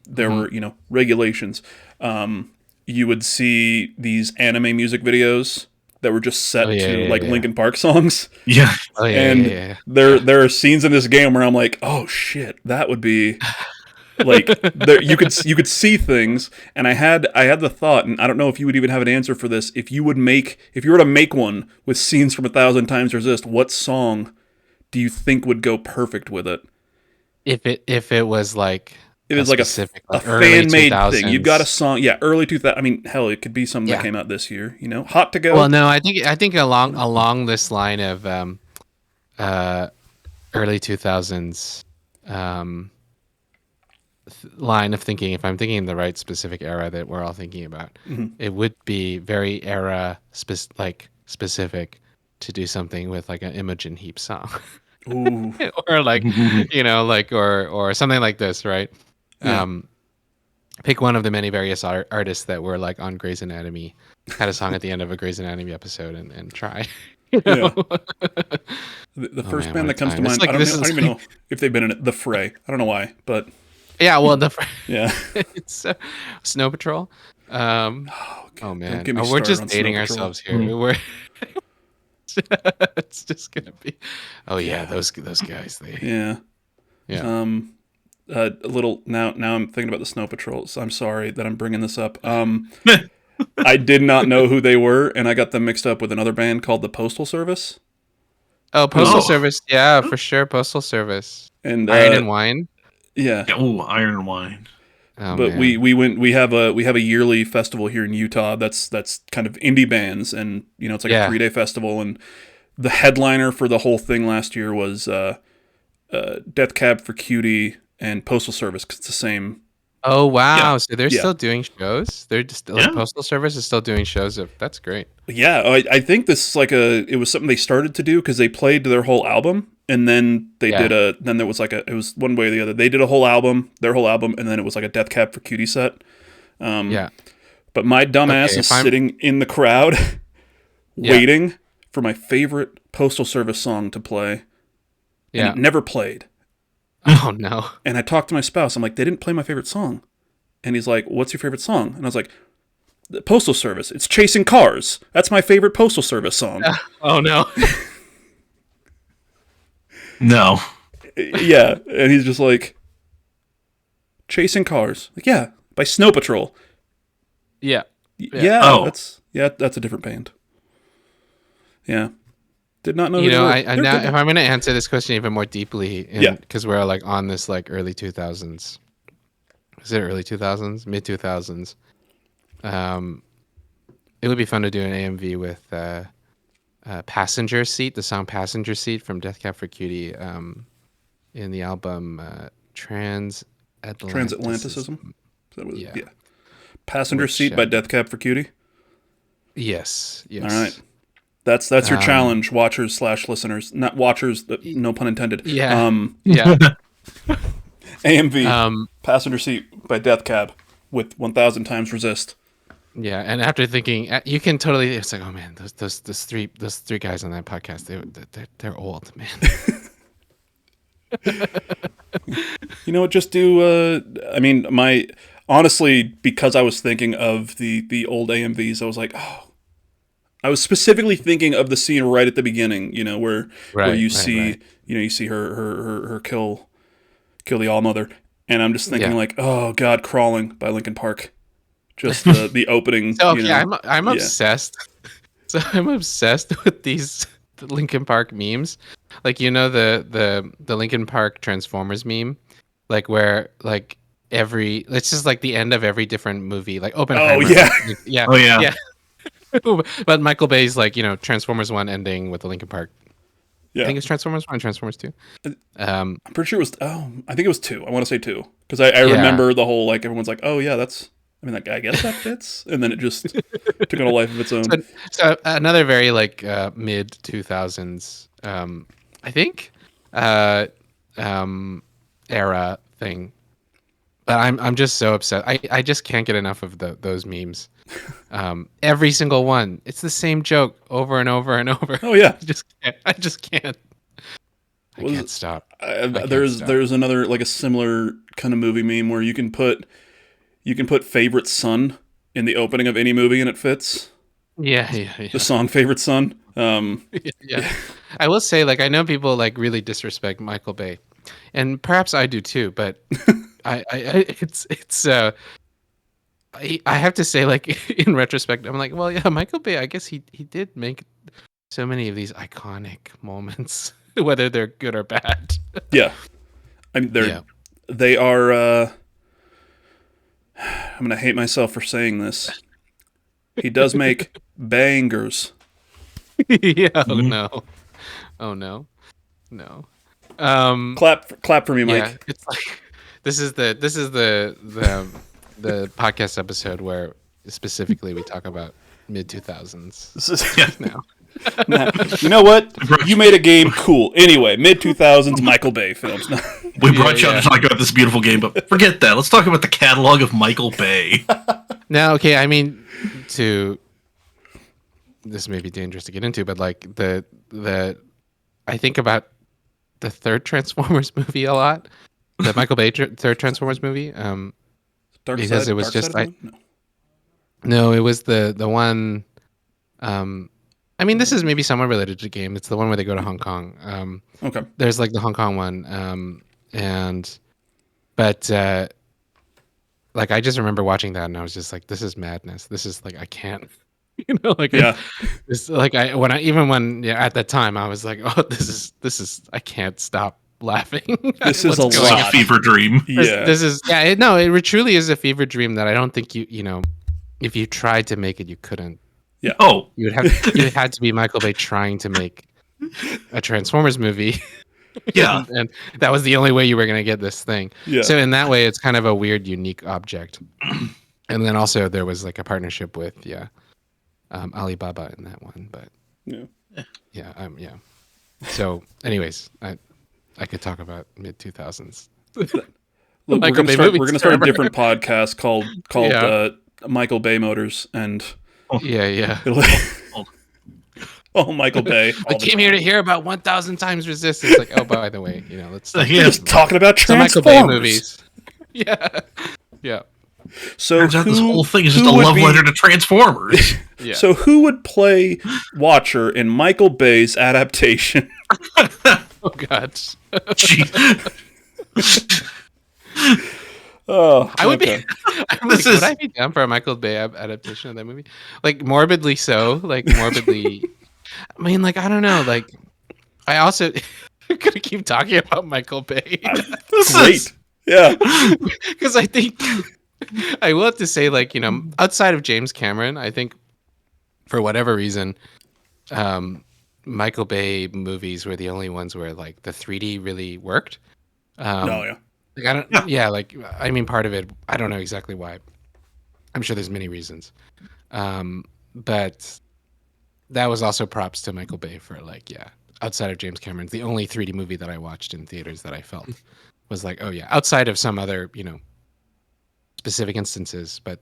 Speaker 1: there were regulations, you would see these anime music videos that were just set to Linkin Park songs.
Speaker 2: Yeah.
Speaker 3: Oh, yeah,
Speaker 1: and
Speaker 3: yeah.
Speaker 1: there are scenes in this game where I'm like, oh shit, that would be like, you could see things. And I had the thought, and I don't know if you would even have an answer for this. If you were to make one with scenes from 1000xResist, what song do you think would go perfect with it?
Speaker 3: If it was like,
Speaker 1: it was like a fan-made thing. You've got a song, early 2000. I mean, hell, it could be something that came out this year. Hot to Go.
Speaker 3: Well, no, I think along this line of early 2000s line of thinking. If I'm thinking in the right specific era that we're all thinking about, it would be very era specific to do something with like an Imogen Heap song.
Speaker 1: Ooh.
Speaker 3: Or like or something like this, right?
Speaker 1: Yeah.
Speaker 3: Pick one of the many various artists that were like on Grey's Anatomy, had a song at the end of a Grey's Anatomy episode, and try.
Speaker 1: Yeah. The first band that comes to mind, I don't even know if they've been in it. The Fray. I don't know why, but
Speaker 3: yeah, well,
Speaker 1: yeah,
Speaker 3: it's Snow Patrol. Oh man, we're just dating ourselves here. We're it's just gonna be. Oh yeah, those guys.
Speaker 1: Yeah. A little now I'm thinking about the Snow Patrol, so I'm sorry that I'm bringing this up. I did not know who they were, and I got them mixed up with another band called the Postal Service.
Speaker 3: Oh, Postal Service, yeah, for sure, Postal Service.
Speaker 1: And
Speaker 3: Iron and Wine.
Speaker 1: Yeah.
Speaker 2: Oh, Iron and Wine.
Speaker 3: Oh,
Speaker 1: but
Speaker 3: man.
Speaker 1: we have a yearly festival here in Utah that's kind of indie bands, and it's like a 3-day festival, and the headliner for the whole thing last year was Death Cab for Cutie and Postal Service, because it's the same.
Speaker 3: Oh wow! So they're still doing shows. They're just like Postal Service is still doing shows. That's great.
Speaker 1: Yeah, I think this is it was something they started to do because they played their whole album, and then they did then there was it was one way or the other. They did their whole album, and then it was like a Death Cab for Cutie set. But my dumbass is sitting in the crowd, waiting for my favorite Postal Service song to play. and it never played.
Speaker 3: Oh no.
Speaker 1: And I talked to my spouse. I'm like, they didn't play my favorite song. And he's like, what's your favorite song? And I was like, the Postal Service. It's Chasing Cars. That's my favorite Postal Service song.
Speaker 3: Oh no.
Speaker 2: No.
Speaker 1: Yeah. And he's just like, Chasing Cars. Like, yeah, by Snow Patrol.
Speaker 3: Yeah.
Speaker 1: Yeah.
Speaker 2: Oh.
Speaker 1: That's a different band. Yeah. Did not know.
Speaker 3: You
Speaker 1: who
Speaker 3: know,
Speaker 1: they were.
Speaker 3: I now if I'm going to answer this question even more deeply,
Speaker 1: Yeah.
Speaker 3: because we're like on this like early 2000s. Is it early 2000s? Mid 2000s. It would be fun to do an AMV with Passenger Seat, the song Passenger Seat from Death Cab for Cutie, in the album
Speaker 1: Transatlanticism.
Speaker 3: Yeah.
Speaker 1: Passenger
Speaker 3: Which,
Speaker 1: Seat by Death Cab for Cutie.
Speaker 3: Yes.
Speaker 1: All right. That's your challenge, watchers / listeners. Not watchers, no pun intended.
Speaker 3: Yeah. Yeah.
Speaker 1: AMV, Passenger Seat by Death Cab with 1000xResist.
Speaker 3: Yeah, and after thinking, you can totally. It's like, oh man, those three guys on that podcast, they're old, man.
Speaker 1: You know what? Just do. Honestly, because I was thinking of the old AMVs, I was like, oh. I was specifically thinking of the scene right at the beginning, where you see her kill the All-Mother, and I'm just thinking like, oh God, Crawling by Linkin Park, just the opening.
Speaker 3: So I'm obsessed. So I'm obsessed with these Linkin Park memes, like the Linkin Park Transformers meme, like where like it's just like the end of every different movie, like Oppenheimer.
Speaker 1: Oh yeah,
Speaker 3: yeah,
Speaker 2: oh yeah.
Speaker 3: Yeah. But Michael Bay's like, Transformers 1 ending with the Linkin Park.
Speaker 1: Yeah.
Speaker 3: I think it's Transformers 1 and Transformers 2.
Speaker 1: I'm pretty sure it was, I think it was 2. I want to say 2. Because I remember the whole, like, everyone's like, oh yeah, I guess that fits. And then it just took on a life of its own.
Speaker 3: So another very, like, mid 2000s, I think, era thing. But I'm just so upset. I just can't get enough of those memes. Every single one. It's the same joke over and over and over.
Speaker 1: Oh yeah.
Speaker 3: I just can't. I can't stop.
Speaker 1: There's another, like, a similar kind of movie meme where you can put Favorite Son in the opening of any movie and it fits.
Speaker 3: Yeah.
Speaker 1: The song Favorite Son.
Speaker 3: Yeah. I will say, like, I know people like really disrespect Michael Bay, and perhaps I do too, but I have to say, like, in retrospect, I'm like, well, yeah, Michael Bay, I guess he did make so many of these iconic moments, whether they're good or bad.
Speaker 1: Yeah. I mean, they are, I'm going to hate myself for saying this. He does make bangers.
Speaker 3: Yeah. Oh no.
Speaker 1: Clap for me, Mike.
Speaker 3: Yeah, it's like this is the podcast episode where specifically we talk about mid 2000s. Now.
Speaker 1: You know what? You made a game, cool. Anyway, mid 2000s Michael Bay films.
Speaker 2: We brought you on to talk about this beautiful game, but forget that. Let's talk about the catalog of Michael Bay.
Speaker 3: Now, okay, I mean, this may be dangerous to get into, but like I think about the third Transformers movie a lot. The Michael Bay third Transformers movie. Because it was just No, it was the one. I mean, this is maybe somewhat related to the game. It's the one where they go to Hong Kong.
Speaker 1: Okay.
Speaker 3: There's like the Hong Kong one, but like I just remember watching that and I was just like, this is madness. This is like I can't, like
Speaker 1: yeah.
Speaker 3: It's like at that time I was like, oh, this is I can't stop laughing.
Speaker 1: This is
Speaker 2: a fever dream.
Speaker 1: Yeah.
Speaker 3: This is it truly is a fever dream that I don't think if you tried to make it, you couldn't.
Speaker 1: Yeah.
Speaker 2: Oh,
Speaker 3: you had to be Michael Bay trying to make a Transformers movie.
Speaker 2: Yeah.
Speaker 3: and that was the only way you were going to get this thing.
Speaker 1: Yeah.
Speaker 3: So in that way, it's kind of a weird, unique object. And then also there was like a partnership with Alibaba in that one, but yeah. So anyways, I could talk about mid 2000s.
Speaker 1: Look, we're gonna start a different podcast called Michael Bay Motors, and
Speaker 3: yeah.
Speaker 1: Oh, Michael Bay.
Speaker 3: I came here to hear about 1000 times resist. It's like, oh, by the way, let's
Speaker 1: We're just talking about
Speaker 3: some Michael
Speaker 1: Transformers.
Speaker 3: Bay movies. Yeah. Yeah.
Speaker 1: So
Speaker 2: Turns out this whole thing is just a love letter to Transformers.
Speaker 3: Yeah.
Speaker 1: So who would play Watcher in Michael Bay's adaptation?
Speaker 3: Oh, God.
Speaker 1: Oh,
Speaker 3: I would
Speaker 1: okay.
Speaker 3: be. Would I be down for a Michael Bay adaptation of that movie? Like morbidly so. Like morbidly. I mean, like I don't know. Like I also gonna keep talking about Michael Bay.
Speaker 1: Great. Yeah.
Speaker 3: Because I think I will have to say, like outside of James Cameron, I think for whatever reason, Michael Bay movies were the only ones where like the 3D really worked.
Speaker 1: Yeah.
Speaker 3: Like I don't. Yeah. Like I mean, part of it. I don't know exactly why. I'm sure there's many reasons. But that was also props to Michael Bay for like, outside of James Cameron's, the only 3D movie that I watched in theaters that I felt was like, oh yeah, outside of some other specific instances, but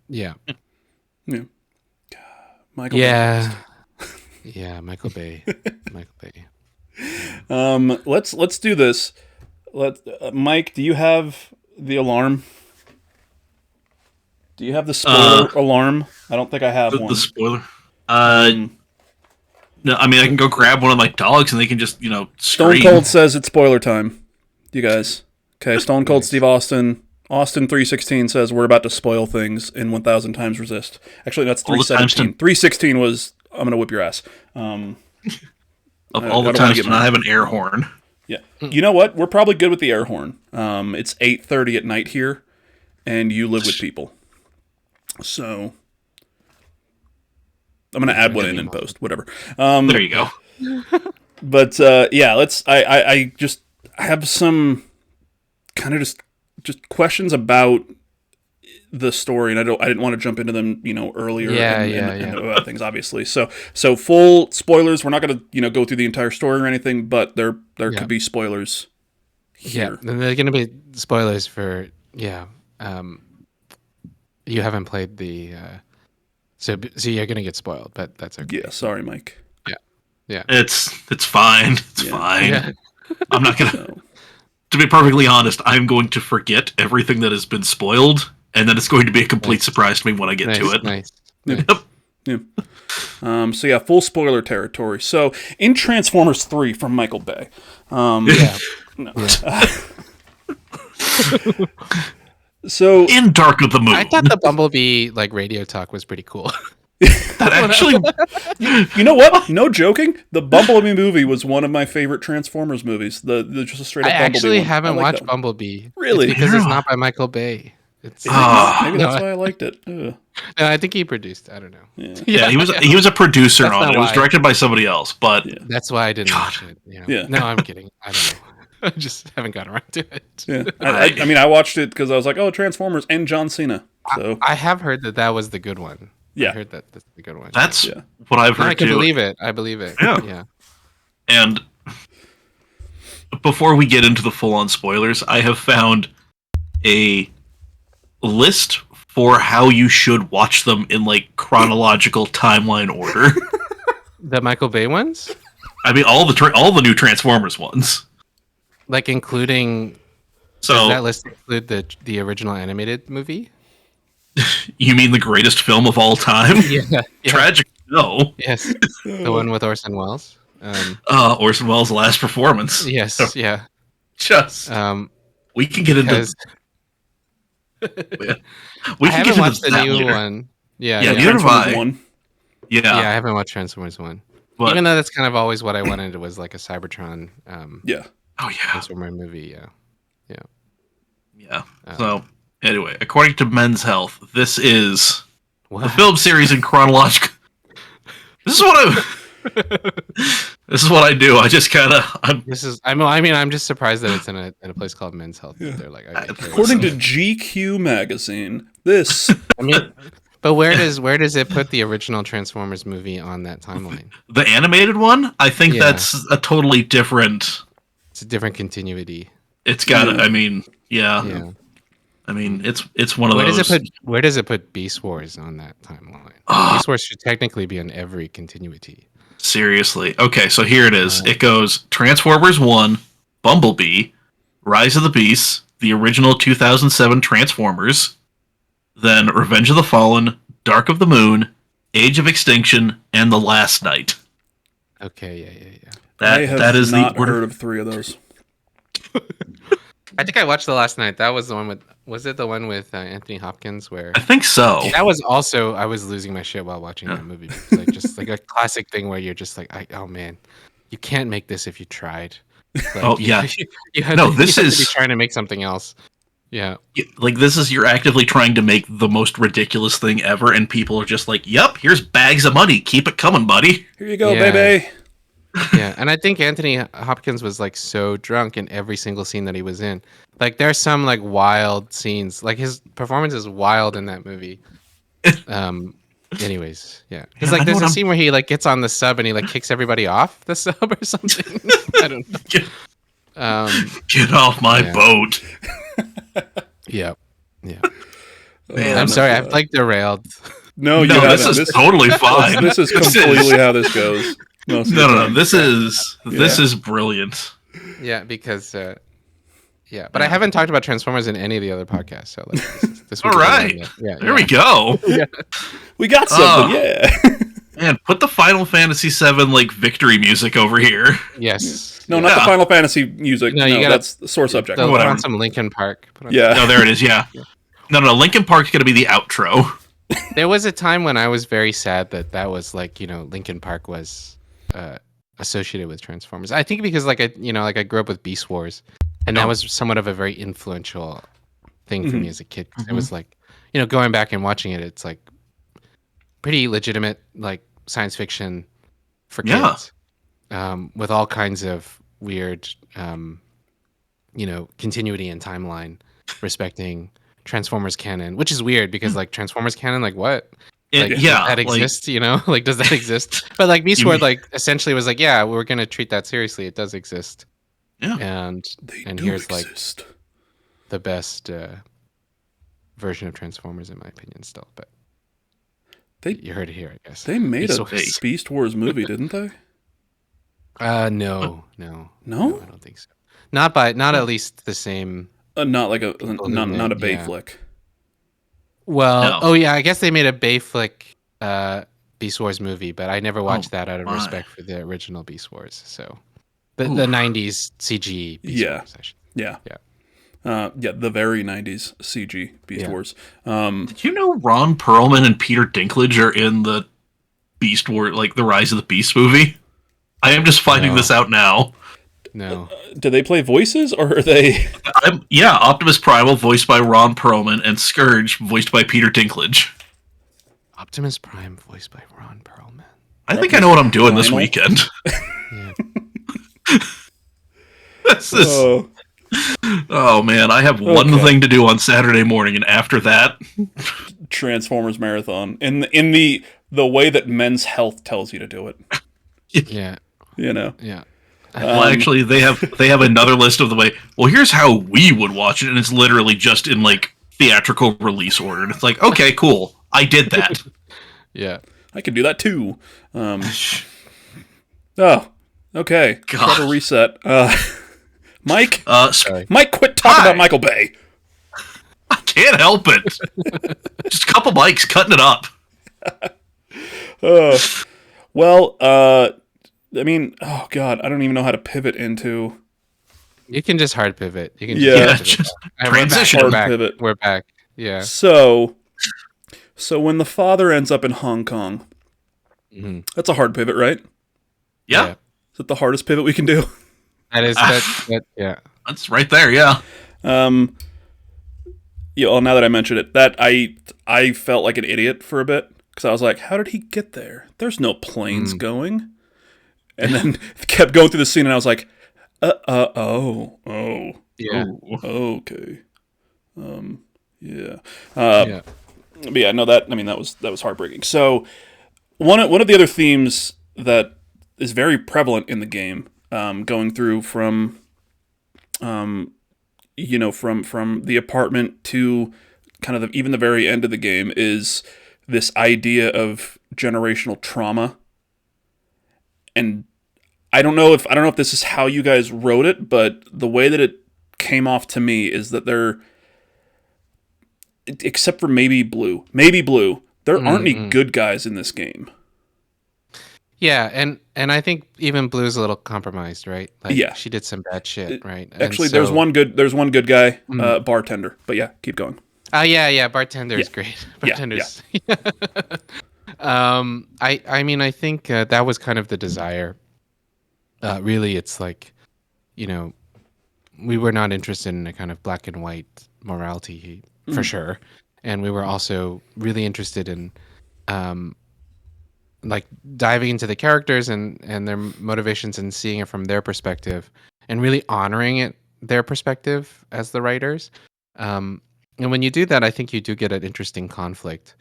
Speaker 3: yeah.
Speaker 1: Michael Bay.
Speaker 3: Yeah, Michael Bay. Michael Bay.
Speaker 1: Let's do this. Mike, do you have the alarm? Do you have the spoiler alarm? I don't think I have one.
Speaker 2: The spoiler. No, I mean I can go grab one of my dogs and they can just
Speaker 1: Stone
Speaker 2: scream.
Speaker 1: Cold says it's spoiler time. You guys, okay? Stone Cold Steve Austin 316 says we're about to spoil things in 1000 times resist. Actually, that's 317. 316 was I'm gonna whip your ass.
Speaker 2: Of all the times to not have an air horn.
Speaker 1: Yeah. You know what? We're probably good with the air horn. It's 8:30 at night here, and you live with people. So I'm going to add one in post, whatever.
Speaker 2: There you go.
Speaker 1: But let's I have some kind of just questions about the story, and I didn't want to jump into them, earlier and about things, obviously. So full spoilers. We're not going to, go through the entire story or anything, but there could be spoilers here.
Speaker 3: Yeah, and there's going to be spoilers for you haven't played the so you're going to get spoiled, but that's okay.
Speaker 1: Yeah, sorry, Mike.
Speaker 3: Yeah.
Speaker 2: It's fine. It's fine.
Speaker 3: Yeah.
Speaker 2: I'm not going to To be perfectly honest, I'm going to forget everything that has been spoiled, and then it's going to be a complete surprise to me when I get to it.
Speaker 3: Nice.
Speaker 1: Yeah. So full spoiler territory. So in Transformers 3 from Michael Bay. So
Speaker 2: in Dark of the Moon.
Speaker 3: I thought the Bumblebee radio talk was pretty cool.
Speaker 2: That actually,
Speaker 1: you know what? No joking. The Bumblebee movie was one of my favorite Transformers movies. The just a straight up.
Speaker 3: I
Speaker 1: Bumblebee
Speaker 3: actually
Speaker 1: one.
Speaker 3: haven't watched
Speaker 1: that
Speaker 3: Bumblebee.
Speaker 1: Really?
Speaker 3: It's because it's not by Michael Bay.
Speaker 1: Maybe that's why I liked it.
Speaker 3: No, I think he produced. I don't know.
Speaker 2: Yeah, he was a producer on it. It was directed by somebody else, but
Speaker 3: that's why I didn't watch it. Yeah. No, I'm kidding. I don't know. I just haven't gotten around to it.
Speaker 1: Yeah. I mean, I watched it because I was like, oh, Transformers and John Cena. So
Speaker 3: I have heard that was the good one.
Speaker 1: Yeah.
Speaker 3: I heard that's the good one.
Speaker 2: That's what I've heard
Speaker 3: I can
Speaker 2: too.
Speaker 3: believe it. I believe it. Yeah.
Speaker 2: And before we get into the full-on spoilers, I have found a list for how you should watch them in chronological timeline order.
Speaker 3: The Michael Bay ones?
Speaker 2: I mean, all the new Transformers ones.
Speaker 3: Including.
Speaker 2: So
Speaker 3: does that list include the original animated movie?
Speaker 2: You mean the greatest film of all time?
Speaker 3: Yeah.
Speaker 2: Tragic. No.
Speaker 3: Yes. The one with Orson Welles.
Speaker 2: Orson Welles' last performance.
Speaker 3: Yes. Yeah.
Speaker 2: Just. We can get into. We
Speaker 3: I haven't watched the new one. Yeah.
Speaker 2: Neither have I.
Speaker 3: Yeah, I haven't watched Transformers 1. But, even though that's kind of always what I wanted, it was like a Cybertron. Transformer movie. Yeah.
Speaker 2: So anyway, according to Men's Health, this is the film series in chronological. This is what I do. I just kind of.
Speaker 3: I'm just surprised that it's in a place called Men's Health. Yeah. They're like, okay,
Speaker 1: according to GQ magazine, this.
Speaker 3: But where does it put the original Transformers movie on that timeline?
Speaker 2: The animated one? I think that's a totally different.
Speaker 3: It's a different continuity.
Speaker 2: It's got. I mean, yeah. I mean, it's one of
Speaker 3: Where
Speaker 2: those.
Speaker 3: does it put Beast Wars on that timeline? Beast Wars should technically be in every continuity.
Speaker 2: Seriously. Okay, so here it is. It goes Transformers 1, Bumblebee, Rise of the Beasts, the original 2007 Transformers, then Revenge of the Fallen, Dark of the Moon, Age of Extinction, and The Last Night.
Speaker 3: Okay, yeah.
Speaker 1: I have
Speaker 2: that is
Speaker 1: not
Speaker 2: the order.
Speaker 1: heard of 3 of those.
Speaker 3: I think I watched The Last Night. That was the one with. Was it the one with Anthony Hopkins? Where
Speaker 2: I think so.
Speaker 3: that was also. I was losing my shit while watching that movie. Because, like, just like a classic thing where you're just like, oh man, you can't make this if you tried. Like, you had to be trying to make something else. Yeah.
Speaker 2: Like, this is, you're actively trying to make the most ridiculous thing ever, and people are just like, yep, here's bags of money. Keep it coming, buddy.
Speaker 1: Here you go, baby.
Speaker 3: Yeah, and I think Anthony Hopkins was like so drunk in every single scene that he was in. Like, there's some like wild scenes. Like, his performance is wild in that movie. Anyways, yeah. Because like there's a scene where he like gets on the sub and he like kicks everybody off the sub or something. I don't know.
Speaker 2: Get off my boat.
Speaker 3: Yeah. Man, I'm sorry, I've like derailed.
Speaker 2: No, this is totally fine.
Speaker 1: This is completely how this goes.
Speaker 2: No. This is brilliant.
Speaker 3: Yeah, because but I haven't talked about Transformers in any of the other podcasts. So like, this
Speaker 2: all right, there we go.
Speaker 3: Yeah.
Speaker 1: We got something.
Speaker 2: Man, put the Final Fantasy VII like victory music over here.
Speaker 3: Yes.
Speaker 1: No, not the Final Fantasy music. No, that's the sore subject.
Speaker 3: Put on some Linkin Park.
Speaker 2: No, there it is. Yeah. No. Linkin Park's gonna be the outro.
Speaker 3: There was a time when I was very sad that was like, Linkin Park was associated with Transformers. I think because like I grew up with Beast Wars, and that was somewhat of a very influential thing for me as a kid. It was like, going back and watching it, it's like pretty legitimate like science fiction for kids, with all kinds of weird, continuity and timeline respecting Transformers canon, which is weird because like Transformers canon, like what? Does that exist? Like does that exist? But like Beast Wars, like essentially was like, yeah, we're gonna treat that seriously. It does exist.
Speaker 2: Yeah,
Speaker 3: and here's exist. Like the best version of Transformers in my opinion, still. But you heard it here, I guess.
Speaker 1: They made a Beast Wars movie, didn't they?
Speaker 3: No,
Speaker 1: I
Speaker 3: don't think so. Not at least the same.
Speaker 1: Not like not a Bay flick.
Speaker 3: Well, I guess they made a Bay flick Beast Wars movie, but I never watched that out of respect for the original Beast Wars. So the 90s CG Beast Wars.
Speaker 1: The very 90s CG Beast Wars.
Speaker 2: Did you know Ron Perlman and Peter Dinklage are in the Beast War, like the Rise of the Beast movie? I am just finding this out now.
Speaker 3: No.
Speaker 1: Do they play voices, or are they?
Speaker 2: Optimus Primal voiced by Ron Perlman and Scourge voiced by Peter Dinklage.
Speaker 3: Optimus Prime voiced by Ron Perlman.
Speaker 2: I think I know what I'm doing this weekend. Oh man, I have one thing to do on Saturday morning, and after that,
Speaker 1: Transformers marathon in the way that Men's Health tells you to do it.
Speaker 3: Yeah.
Speaker 1: Yeah.
Speaker 2: Well, actually, they have another list of the way. Well, here's how we would watch it, and it's literally just in like theatrical release order. And it's like, okay, cool, I did that.
Speaker 3: Yeah,
Speaker 1: I could do that too. Oh, okay. Try to reset. Mike. Mike, quit talking about Michael Bay.
Speaker 2: I can't help it. Just a couple mics cutting it up.
Speaker 1: I mean, oh god, I don't even know how to pivot into.
Speaker 3: You can just hard pivot. You can
Speaker 2: just transition.
Speaker 3: Pivot. We're back. Yeah.
Speaker 1: So when the father ends up in Hong Kong, that's a hard pivot, right?
Speaker 2: Yeah.
Speaker 1: Is it the hardest pivot we can do?
Speaker 3: That is yeah.
Speaker 2: That's right there. Yeah.
Speaker 1: Well, now that I mentioned it, that I felt like an idiot for a bit because I was like, how did he get there? There's no planes going. And then kept going through the scene, and I was like, yeah. Okay. But yeah, no, that was heartbreaking. So one of the other themes that is very prevalent in the game, going through from from the apartment to kind of even the very end of the game is this idea of generational trauma. And I don't know if this is how you guys wrote it, but the way that it came off to me is that they're, except for maybe Blue, there aren't any good guys in this game.
Speaker 3: Yeah, and I think even Blue's a little compromised, right? Like,
Speaker 1: yeah,
Speaker 3: she did some bad shit, right?
Speaker 1: Actually, there's one good guy, bartender. But yeah, keep going.
Speaker 3: Yeah, bartender is great. Bartender's. Yeah. I mean, I think that was kind of the desire. Really, it's like, we were not interested in a kind of black and white morality for sure, and we were also really interested in, like, diving into the characters and their motivations and seeing it from their perspective, and really honoring their perspective as the writers. And when you do that, I think you do get an interesting conflict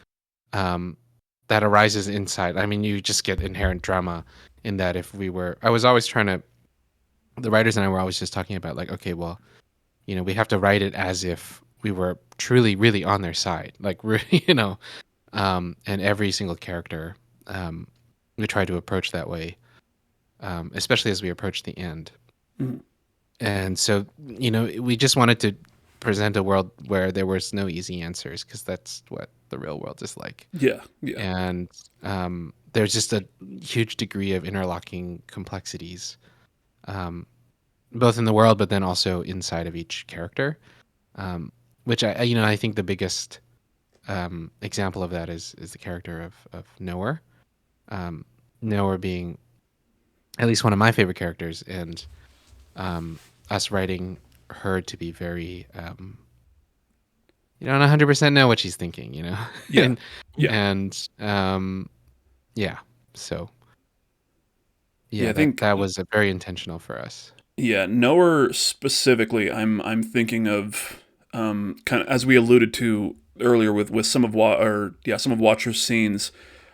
Speaker 3: that arises inside. I mean, you just get inherent drama in that. I was always the writers and I were always just talking about, like, okay, well, we have to write it as if we were truly, really on their side. Like, and every single character, we try to approach that way, especially as we approach the end. Mm-hmm. And so, we just wanted to present a world where there was no easy answers, because that's what the real world is like.
Speaker 1: Yeah.
Speaker 3: And there's just a huge degree of interlocking complexities, both in the world, but then also inside of each character, which I think the biggest example of that is the character of Noah. Noah being at least one of my favorite characters, and us writing her to be very, you don't 100% know what she's thinking,
Speaker 1: Yeah.
Speaker 3: So
Speaker 1: I think
Speaker 3: that was very intentional for us.
Speaker 1: Yeah, Noah specifically, I'm thinking of kind of, as we alluded to earlier with some of Watcher's scenes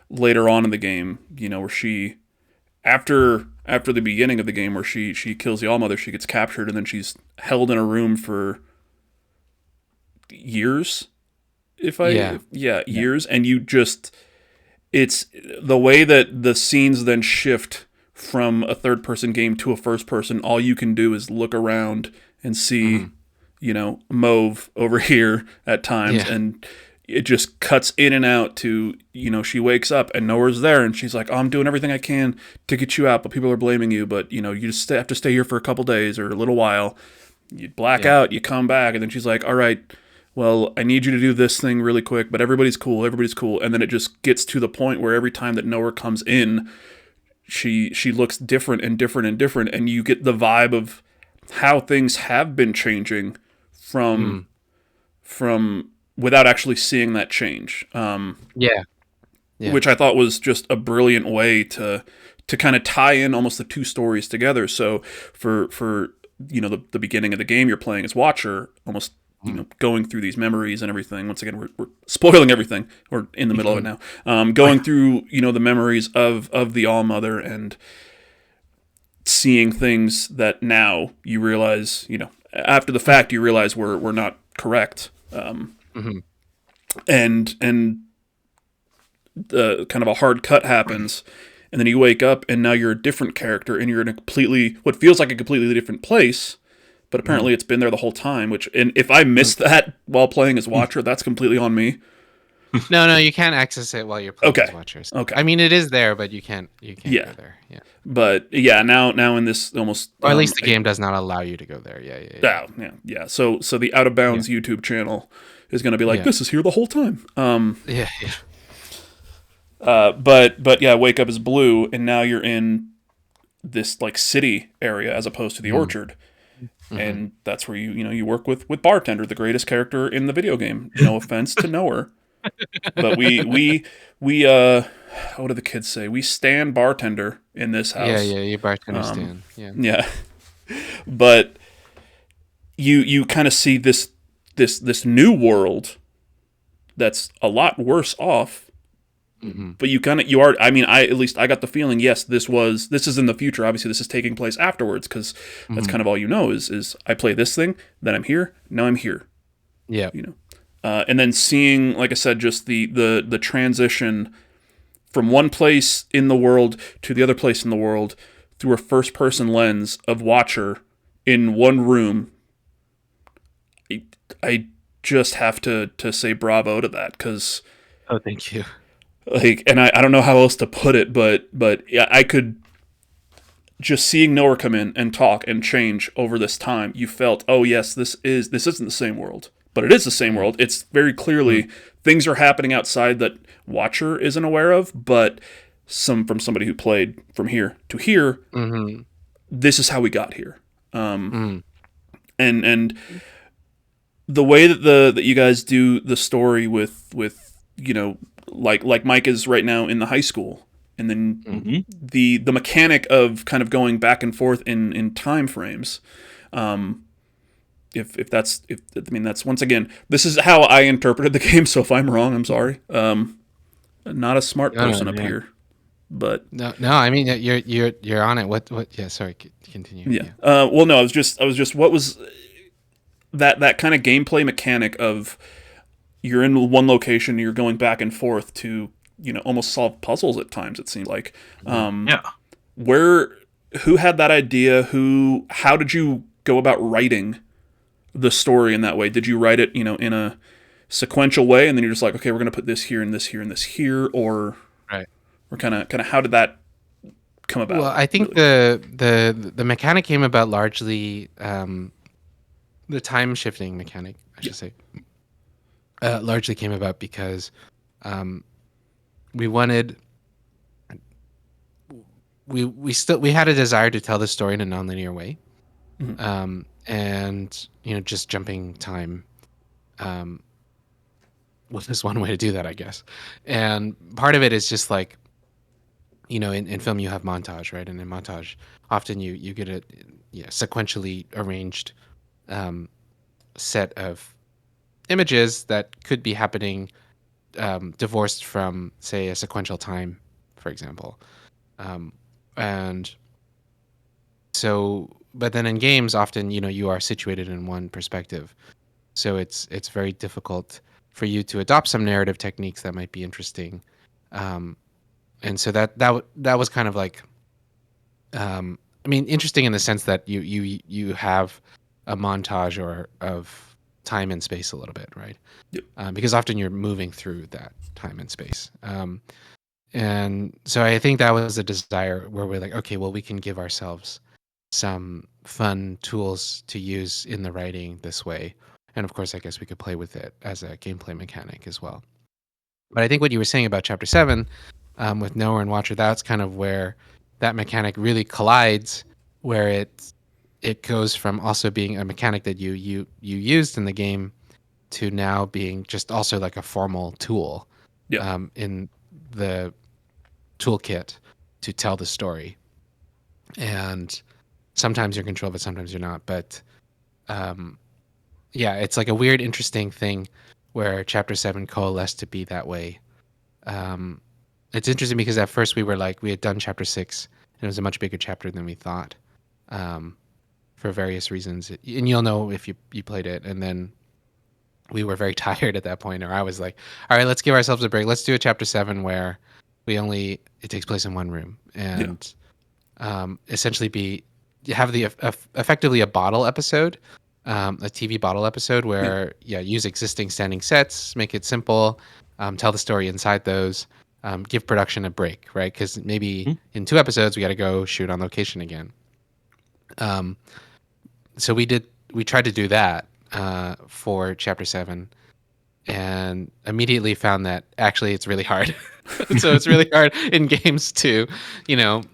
Speaker 1: later on in the game, where she, after the beginning of the game, where she kills the All-Mother, she gets captured, and then she's held in a room for years. Years, and it's the way that the scenes then shift from a third-person game to a first-person. All you can do is look around and see, Mauve over here at times, and it just cuts in and out to, she wakes up and Noah's there, and she's like, oh, I'm doing everything I can to get you out, but people are blaming you, but, you just have to stay here for a couple days or a little while. You black out, you come back, and then she's like, all right, well, I need you to do this thing really quick, but everybody's cool. And then it just gets to the point where every time that Noah comes in, she looks different, and you get the vibe of how things have been changing from without actually seeing that change. Which I thought was just a brilliant way to kind of tie in almost the two stories together. So for the beginning of the game, you're playing as Watcher, almost going through these memories and everything. Once again, we're spoiling everything. We're in the middle of it now. Going through, the memories of the All-Mother, and seeing things that now you realize, after the fact, you realize we're not correct. And the kind of a hard cut happens, and then you wake up, and now you're a different character, and you're in what feels like a completely different place. But apparently it's been there the whole time, and if I missed that while playing as Watcher, that's completely on me.
Speaker 3: No, you can't access it while you're playing as Watcher.
Speaker 1: Okay.
Speaker 3: I mean, it is there, but you can't go there. Yeah.
Speaker 1: But now in this almost,
Speaker 3: or at least the game does not allow you to go there.
Speaker 1: Yeah. So the Out of Bounds YouTube channel is going to be like, this is here the whole time. But wake up as Blue, and now you're in this like city area as opposed to the orchard. And that's where you work with Bartender, the greatest character in the video game. No offense to Noah, but we what do the kids say? We stand Bartender in this house.
Speaker 3: Yeah, you Bartender stand.
Speaker 1: Yeah. But you kind of see this new world that's a lot worse off but you are. I mean, at least I got the feeling. Yes, this is in the future. Obviously, this is taking place afterwards because that's kind of all you know is I play this thing, then I'm here, now I'm here.
Speaker 3: Yeah.
Speaker 1: And then seeing, like I said, just the transition from one place in the world to the other place in the world through a first person lens of Watcher in one room. I just have to say bravo to that because.
Speaker 3: Oh, thank you.
Speaker 1: And I don't know how else to put it, but yeah, I could just seeing Noah come in and talk and change over this time. You felt, oh yes, this isn't the same world, but it is the same world. It's very clearly things are happening outside that Watcher isn't aware of, but from somebody who played from here to here, this is how we got here. And the way that you guys do the story with like Mike is right now in the high school, and then the mechanic of kind of going back and forth in time frames. That's once again, this is how I interpreted the game. So if I'm wrong, I'm sorry. Not a smart person up here, but
Speaker 3: no. I mean, you're on it. What? Yeah. Sorry. Continue.
Speaker 1: Yeah. Well, no. I was just. What was that kind of gameplay mechanic of you're in one location, you're going back and forth to almost solve puzzles at times. It seemed like. Who had that idea? How did you go about writing the story in that way? Did you write it, in a sequential way, and then you're just like, okay, we're going to put this here and this here and this here, or
Speaker 3: right?
Speaker 1: Or kind of how did that come about?
Speaker 3: Well, I think the mechanic came about largely the time shifting mechanic, I should say. Largely came about because we wanted. We had a desire to tell the story in a nonlinear way, and just jumping time was one way to do that, I guess. And part of it is just like, in film you have montage, right? And in montage, often you get a sequentially arranged set of images that could be happening divorced from, say, a sequential time, for example. And so, but then in games, often, you are situated in one perspective. So it's very difficult for you to adopt some narrative techniques that might be interesting. And so that was kind of like, interesting in the sense that you have a montage of time and space a little bit, right? Yep. Because often you're moving through that time and space. And so I think that was a desire where we're like, okay, well, we can give ourselves some fun tools to use in the writing this way. And of course, I guess we could play with it as a gameplay mechanic as well. But I think what you were saying about Chapter 7 with Knower and Watcher, that's kind of where that mechanic really collides, where it goes from also being a mechanic that you used in the game to now being just also like a formal tool in the toolkit to tell the story. And sometimes you're in control of it, sometimes you're not. But it's like a weird, interesting thing where Chapter 7 coalesced to be that way. It's interesting because at first we had done Chapter 6, and it was a much bigger chapter than we thought for various reasons. And you'll know if you played it. And then we were very tired at that point, or I was like, all right, let's give ourselves a break. Let's do a Chapter 7 where it takes place in one room, and essentially have effectively a bottle episode, a TV bottle episode where use existing standing sets, make it simple, tell the story inside those, give production a break, right? Because maybe in 2 episodes we got to go shoot on location again. So we tried to do that for Chapter 7, and immediately found that actually it's really hard. So it's really hard in games too, because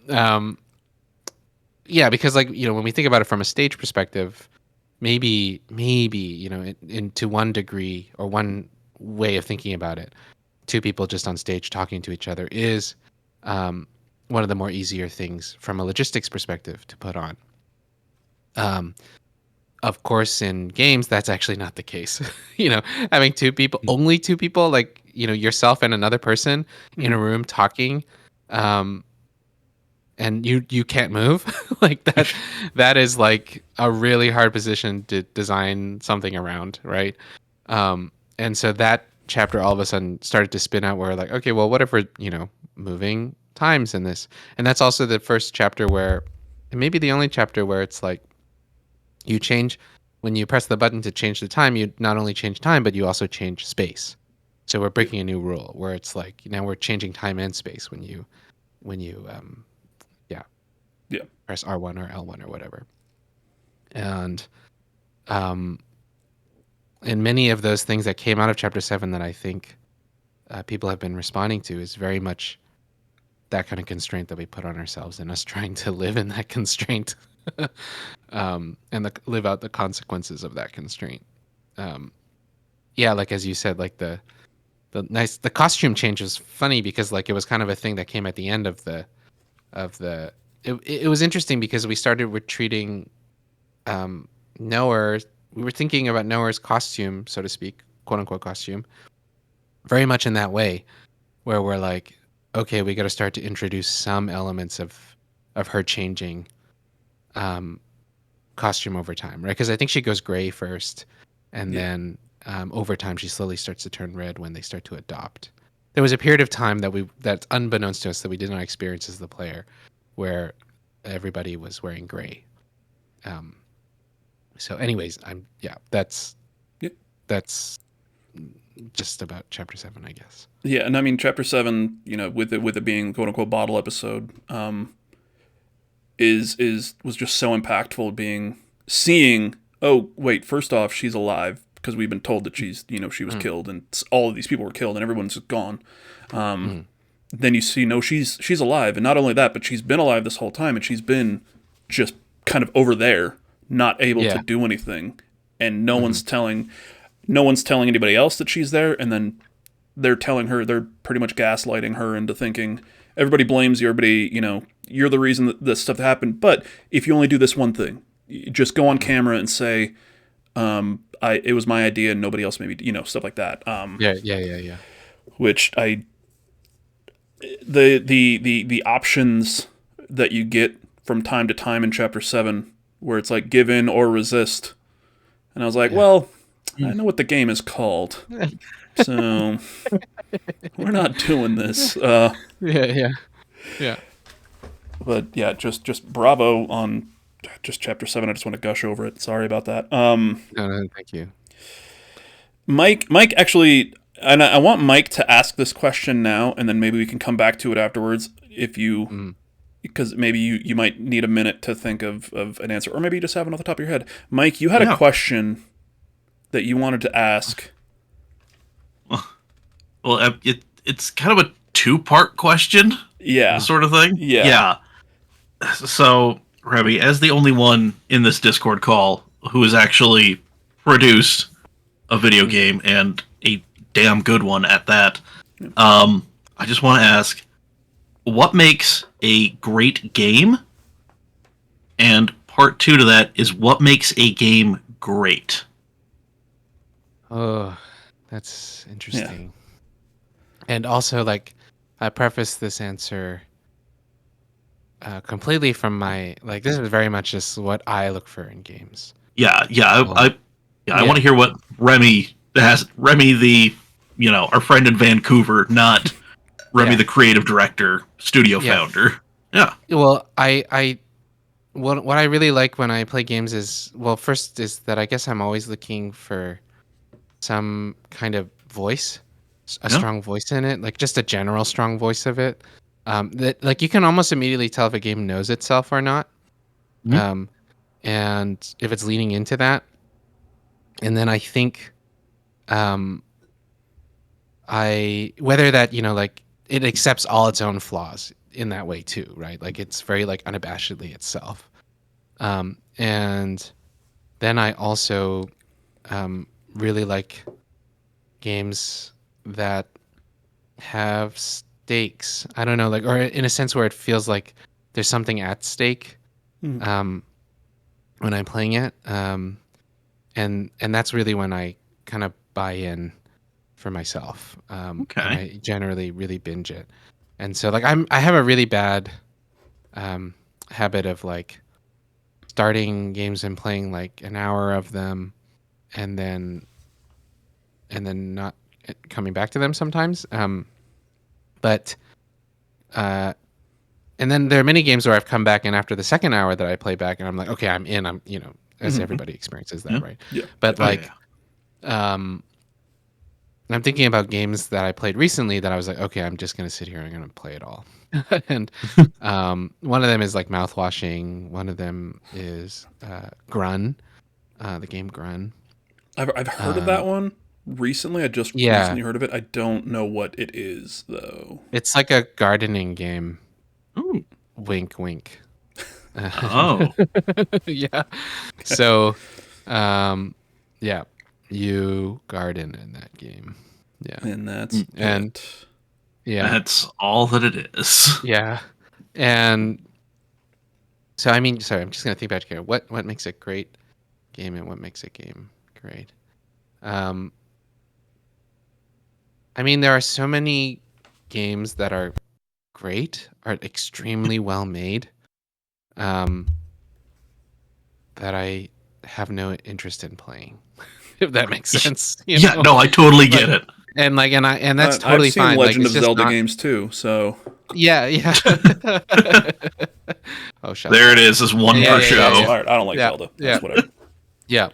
Speaker 3: when we think about it from a stage perspective, maybe to one degree or one way of thinking about it, 2 people just on stage talking to each other is one of the more easier things from a logistics perspective to put on. of course, in games, that's actually not the case. Having only two people, like, yourself and another person in a room talking, and you can't move like that is like a really hard position to design something around, right? And so that chapter all of a sudden started to spin out where like, okay, well, what if we're moving times in this? And that's also the first chapter where, and maybe the only chapter where it's like you change when you press the button to change the time, you not only change time but you also change space. So we're breaking a new rule where it's like now we're changing time and space when you press R1 or L1 or whatever. And many of those things that came out of chapter 7 that I think people have been responding to is very much that kind of constraint that we put on ourselves and us trying to live in that constraint and live out the consequences of that constraint. Like as you said, like the costume change was funny because like it was kind of a thing that came at the end of the it was interesting because we started retreating Noah. We were thinking about Noah's costume, so to speak, quote unquote costume, very much in that way, where we're like, okay, we got to start to introduce some elements of her changing costume over time, right? Because I think she goes gray first, and then over time she slowly starts to turn red when they start to adopt. There was a period of time that's unbeknownst to us that we did not experience as the player, where everybody was wearing gray. So anyways, that's just about chapter 7, I guess.
Speaker 1: Yeah, and I mean chapter 7, with it being quote unquote bottle episode, was just so impactful seeing, oh wait, first off, she's alive because we've been told that she was killed and all of these people were killed and everyone's just gone. Then you see, no, she's alive, and not only that, but she's been alive this whole time, and she's been just kind of over there, not able to do anything, and no one's telling anybody else that she's there, and then they're telling her, they're pretty much gaslighting her into thinking everybody blames you, everybody, you're the reason that this stuff happened, but if you only do this one thing, you just go on camera and say, it was my idea and nobody else maybe, stuff like that.
Speaker 3: Yeah.
Speaker 1: Which the options that you get from time to time in chapter 7, where it's like give in or resist, and I was like, well, I know what the game is called, so we're not doing this.
Speaker 3: Yeah.
Speaker 1: But yeah, just bravo on just chapter 7. I just want to gush over it. Sorry about that.
Speaker 3: No, thank you,
Speaker 1: Mike. Actually, and I want Mike to ask this question now, and then maybe we can come back to it afterwards if you. Because maybe you might need a minute to think of an answer, or maybe you just have it off the top of your head. Mike, you had a question that you wanted to ask.
Speaker 2: Well, it's kind of a two-part question, sort of thing. Yeah. So, Remy, as the only one in this Discord call who has actually produced a video game and a damn good one at that, I just want to ask, what makes a great game? And part 2 to that is, what makes a game great?
Speaker 3: Oh, that's interesting. And also, like, I preface this answer completely from my, like, this is very much just what I look for in games.
Speaker 2: I want to hear what Remy has. Remy, the our friend in Vancouver, not Remy, the creative director, studio founder. Yeah.
Speaker 3: Well, what I really like when I play games is, well, first is that I guess I'm always looking for some kind of voice, a strong voice in it, like just a general strong voice of it. That, like, you can almost immediately tell if a game knows itself or not. And if it's leaning into that. And then I think whether that, like, it accepts all its own flaws in that way too, right? Like, it's very, like, unabashedly itself. And then I also really like games that have stakes. I don't know, like, or in a sense where it feels like there's something at stake when I'm playing it. and that's really when I kind of buy in for myself.
Speaker 2: Okay.
Speaker 3: And I generally really binge it. And so like I have a really bad habit of like starting games and playing like an hour of them and then not coming back to them sometimes. But and then there are many games where I've come back and after the second hour that I play back and I'm like, okay, I'm in. I'm as everybody experiences that,
Speaker 2: Yeah.
Speaker 3: right?
Speaker 1: Yeah.
Speaker 3: But
Speaker 2: Oh,
Speaker 3: like,
Speaker 2: yeah.
Speaker 3: I'm thinking about games that I played recently that I was like, okay, I'm just gonna sit here and I'm gonna play it all. And one of them is like mouthwashing. One of them is Grun, the game Grun.
Speaker 1: I've heard of that one recently. I just
Speaker 3: Yeah.
Speaker 1: recently heard of it. I don't know what it is though.
Speaker 3: It's like a gardening game.
Speaker 2: Ooh.
Speaker 3: Wink, wink.
Speaker 2: Oh.
Speaker 3: Yeah. So, yeah, you garden in that game. Yeah.
Speaker 1: And that's
Speaker 3: And
Speaker 1: it.
Speaker 3: yeah,
Speaker 2: That's all that it is.
Speaker 3: yeah. And so, I mean, sorry, I'm just gonna think back here. What makes a great game and what makes a game great? I mean, there are so many games that are great, are extremely well made, that I have no interest in playing. If that makes sense. You
Speaker 2: Yeah,
Speaker 3: know?
Speaker 2: no, I totally get it.
Speaker 3: And like, and that's totally
Speaker 1: I've seen
Speaker 3: fine.
Speaker 1: Legend
Speaker 3: like,
Speaker 1: of
Speaker 3: it's just
Speaker 1: Zelda
Speaker 3: not-
Speaker 1: games too, so
Speaker 3: Yeah, yeah. Oh, shut
Speaker 2: There
Speaker 3: up.
Speaker 2: it is one
Speaker 3: Yeah,
Speaker 2: per
Speaker 3: yeah,
Speaker 2: show.
Speaker 3: yeah, yeah.
Speaker 1: all right, I don't like
Speaker 3: Yeah,
Speaker 1: Zelda.
Speaker 3: yeah.
Speaker 1: That's whatever.
Speaker 3: Yeah.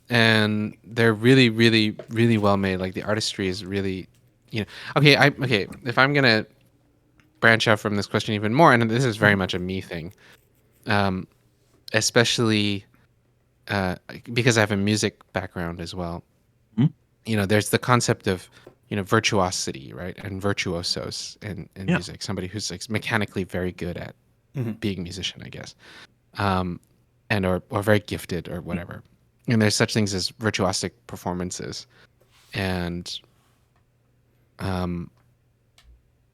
Speaker 3: And they're really, really, really well made. Like the artistry is really, okay. Okay. If I'm gonna branch out from this question even more, and this is very much a me thing, especially because I have a music background as well.
Speaker 2: Mhm.
Speaker 3: There's the concept of virtuosity, right, and virtuosos in
Speaker 2: Yeah.
Speaker 3: music. Somebody who's like mechanically very good at being a musician, I guess, and or very gifted or whatever. And there's such things as virtuosic performances, and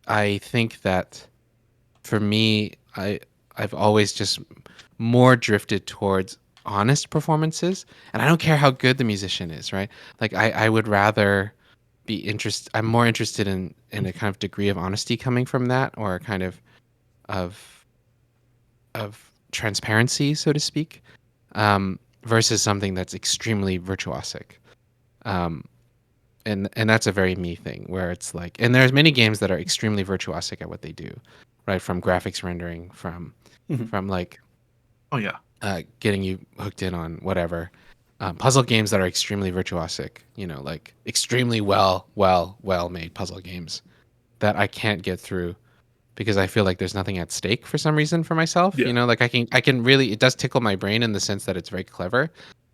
Speaker 3: I think that for me, I've always just more drifted towards honest performances, and I don't care how good the musician is, right? Like I would rather be interested. I'm more interested in a kind of degree of honesty coming from that, or a kind of transparency, so to speak, versus something that's extremely virtuosic. And that's a very me thing, where it's like, and there's many games that are extremely virtuosic at what they do, right? From graphics rendering, from like
Speaker 2: Oh yeah.
Speaker 3: getting you hooked in on whatever. Puzzle games that are extremely virtuosic, like extremely well made puzzle games that I can't get through because I feel like there's nothing at stake for some reason for myself.
Speaker 1: Yeah.
Speaker 3: Like I can really, it does tickle my brain in the sense that it's very clever.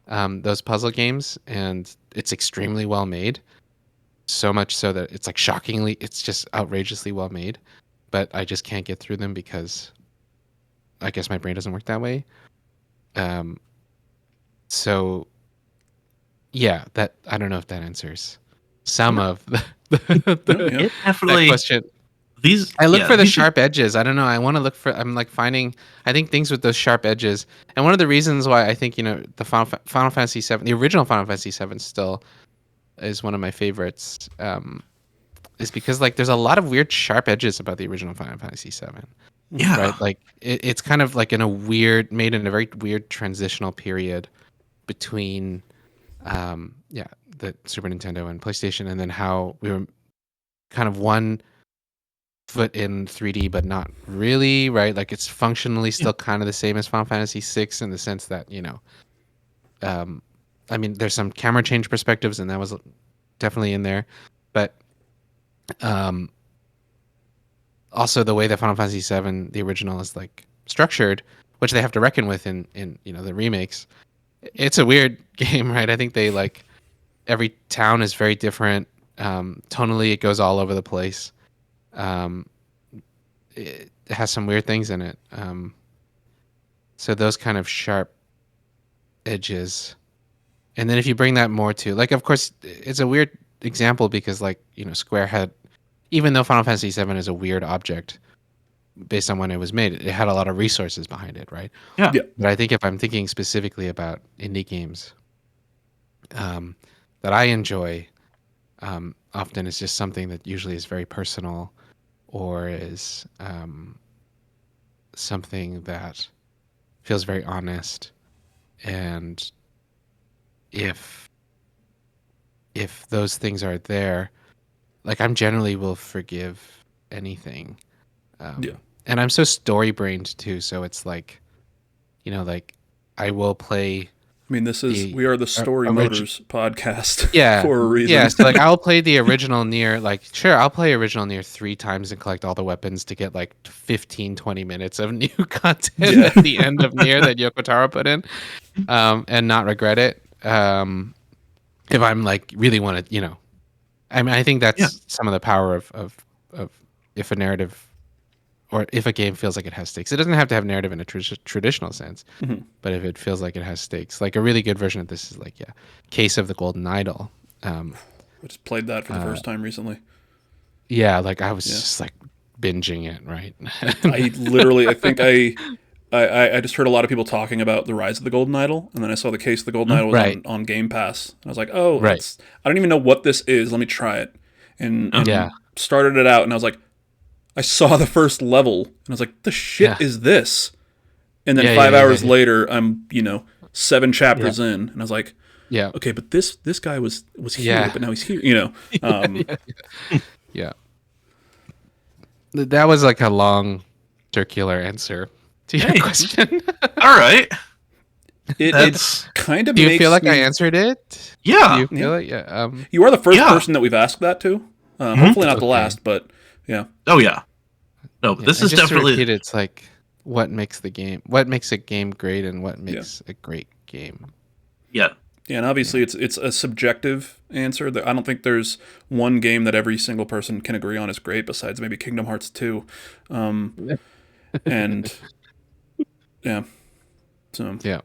Speaker 3: Those puzzle games, and it's extremely well made. So much so that it's like shockingly, it's just outrageously well made, but I just can't get through them because I guess my brain doesn't work that way. So yeah, that, I don't know if that answers some of the
Speaker 2: It definitely
Speaker 3: that question.
Speaker 2: these
Speaker 3: I look
Speaker 2: yeah,
Speaker 3: for the
Speaker 2: these-
Speaker 3: sharp edges. I don't know. I want to look for. I'm like finding. I think things with those sharp edges, and one of the reasons why I think the Final Fantasy VII, the original Final Fantasy VII, still is one of my favorites. Is because like there's a lot of weird sharp edges about the original Final Fantasy VII.
Speaker 2: Yeah.
Speaker 3: Right. Like it's kind of like made in a very weird transitional period between, the Super Nintendo and PlayStation, and then how we were kind of one foot in 3D, but not really, right? Like it's functionally still kind of the same as Final Fantasy VI in the sense that, I mean, there's some camera change perspectives, and that was definitely in there, but also the way that Final Fantasy VII, the original, is like structured, which they have to reckon with in the remakes. It's a weird game, right? I think they like every town is very different. Tonally, it goes all over the place. It has some weird things in it. So those kind of sharp edges. And then if you bring that more to, like, of course, it's a weird example because, like, Square had, even though Final Fantasy VII is a weird object, based on when it was made. It had a lot of resources behind it, right?
Speaker 2: Yeah.
Speaker 1: Yeah.
Speaker 3: But I think if I'm thinking specifically about indie games, that I enjoy, often is just something that usually is very personal, or is something that feels very honest. And if those things are there, like, I'm generally will forgive anything.
Speaker 1: Yeah.
Speaker 3: And I'm so story brained too, so it's like, like, I will play
Speaker 1: I mean,
Speaker 3: the
Speaker 1: we are the Story Motors podcast
Speaker 3: yeah,
Speaker 1: for a reason.
Speaker 3: yeah. So like, I'll play the original Nier. Like, sure, I'll play original Nier 3 times and collect all the weapons to get like 15, 20 minutes of new content at the end of Nier that Yoko Taro put in, and not regret it. If I'm like really want to, I mean, I think that's some of the power of if a narrative, or if a game feels like it has stakes. It doesn't have to have narrative in a traditional sense, but if it feels like it has stakes, like a really good version of this is like, Case of the Golden Idol.
Speaker 1: I just played that for the first time recently.
Speaker 3: Yeah, like I was just like binging it, right?
Speaker 1: I literally, I think I just heard a lot of people talking about the Rise of the Golden Idol, and then I saw the Case of the Golden Idol was
Speaker 3: Right.
Speaker 1: on Game Pass, and I was like, oh,
Speaker 3: Right.
Speaker 1: I don't even know what this is. Let me try it, and
Speaker 3: Yeah.
Speaker 1: started it out, and I was like, I saw the first level, and I was like, the shit is this? And then
Speaker 3: Yeah,
Speaker 1: 5 hours
Speaker 3: yeah.
Speaker 1: later, I'm 7 chapters in, and I was like,
Speaker 3: Yeah.
Speaker 1: okay, but this guy was here,
Speaker 3: Yeah.
Speaker 1: but now he's here,
Speaker 3: Yeah. That was like a long circular answer to your question.
Speaker 2: All right.
Speaker 1: It
Speaker 2: That's
Speaker 1: kind of
Speaker 3: Do you
Speaker 1: makes
Speaker 3: feel like
Speaker 1: me,
Speaker 3: I answered it?
Speaker 2: yeah.
Speaker 3: Do you feel it? Yeah.
Speaker 1: You are the first
Speaker 2: Yeah.
Speaker 1: person that we've asked that to. Hopefully not the
Speaker 3: Okay.
Speaker 1: last, but yeah.
Speaker 2: Oh yeah. No, but this
Speaker 3: and
Speaker 2: is
Speaker 3: just to
Speaker 2: definitely
Speaker 3: repeat, it's like what makes a game great, and what makes a great game.
Speaker 2: yeah.
Speaker 1: Yeah, and obviously it's a subjective answer. I don't think there's one game that every single person can agree on is great, besides maybe Kingdom Hearts 2. And yeah, so
Speaker 3: Yeah.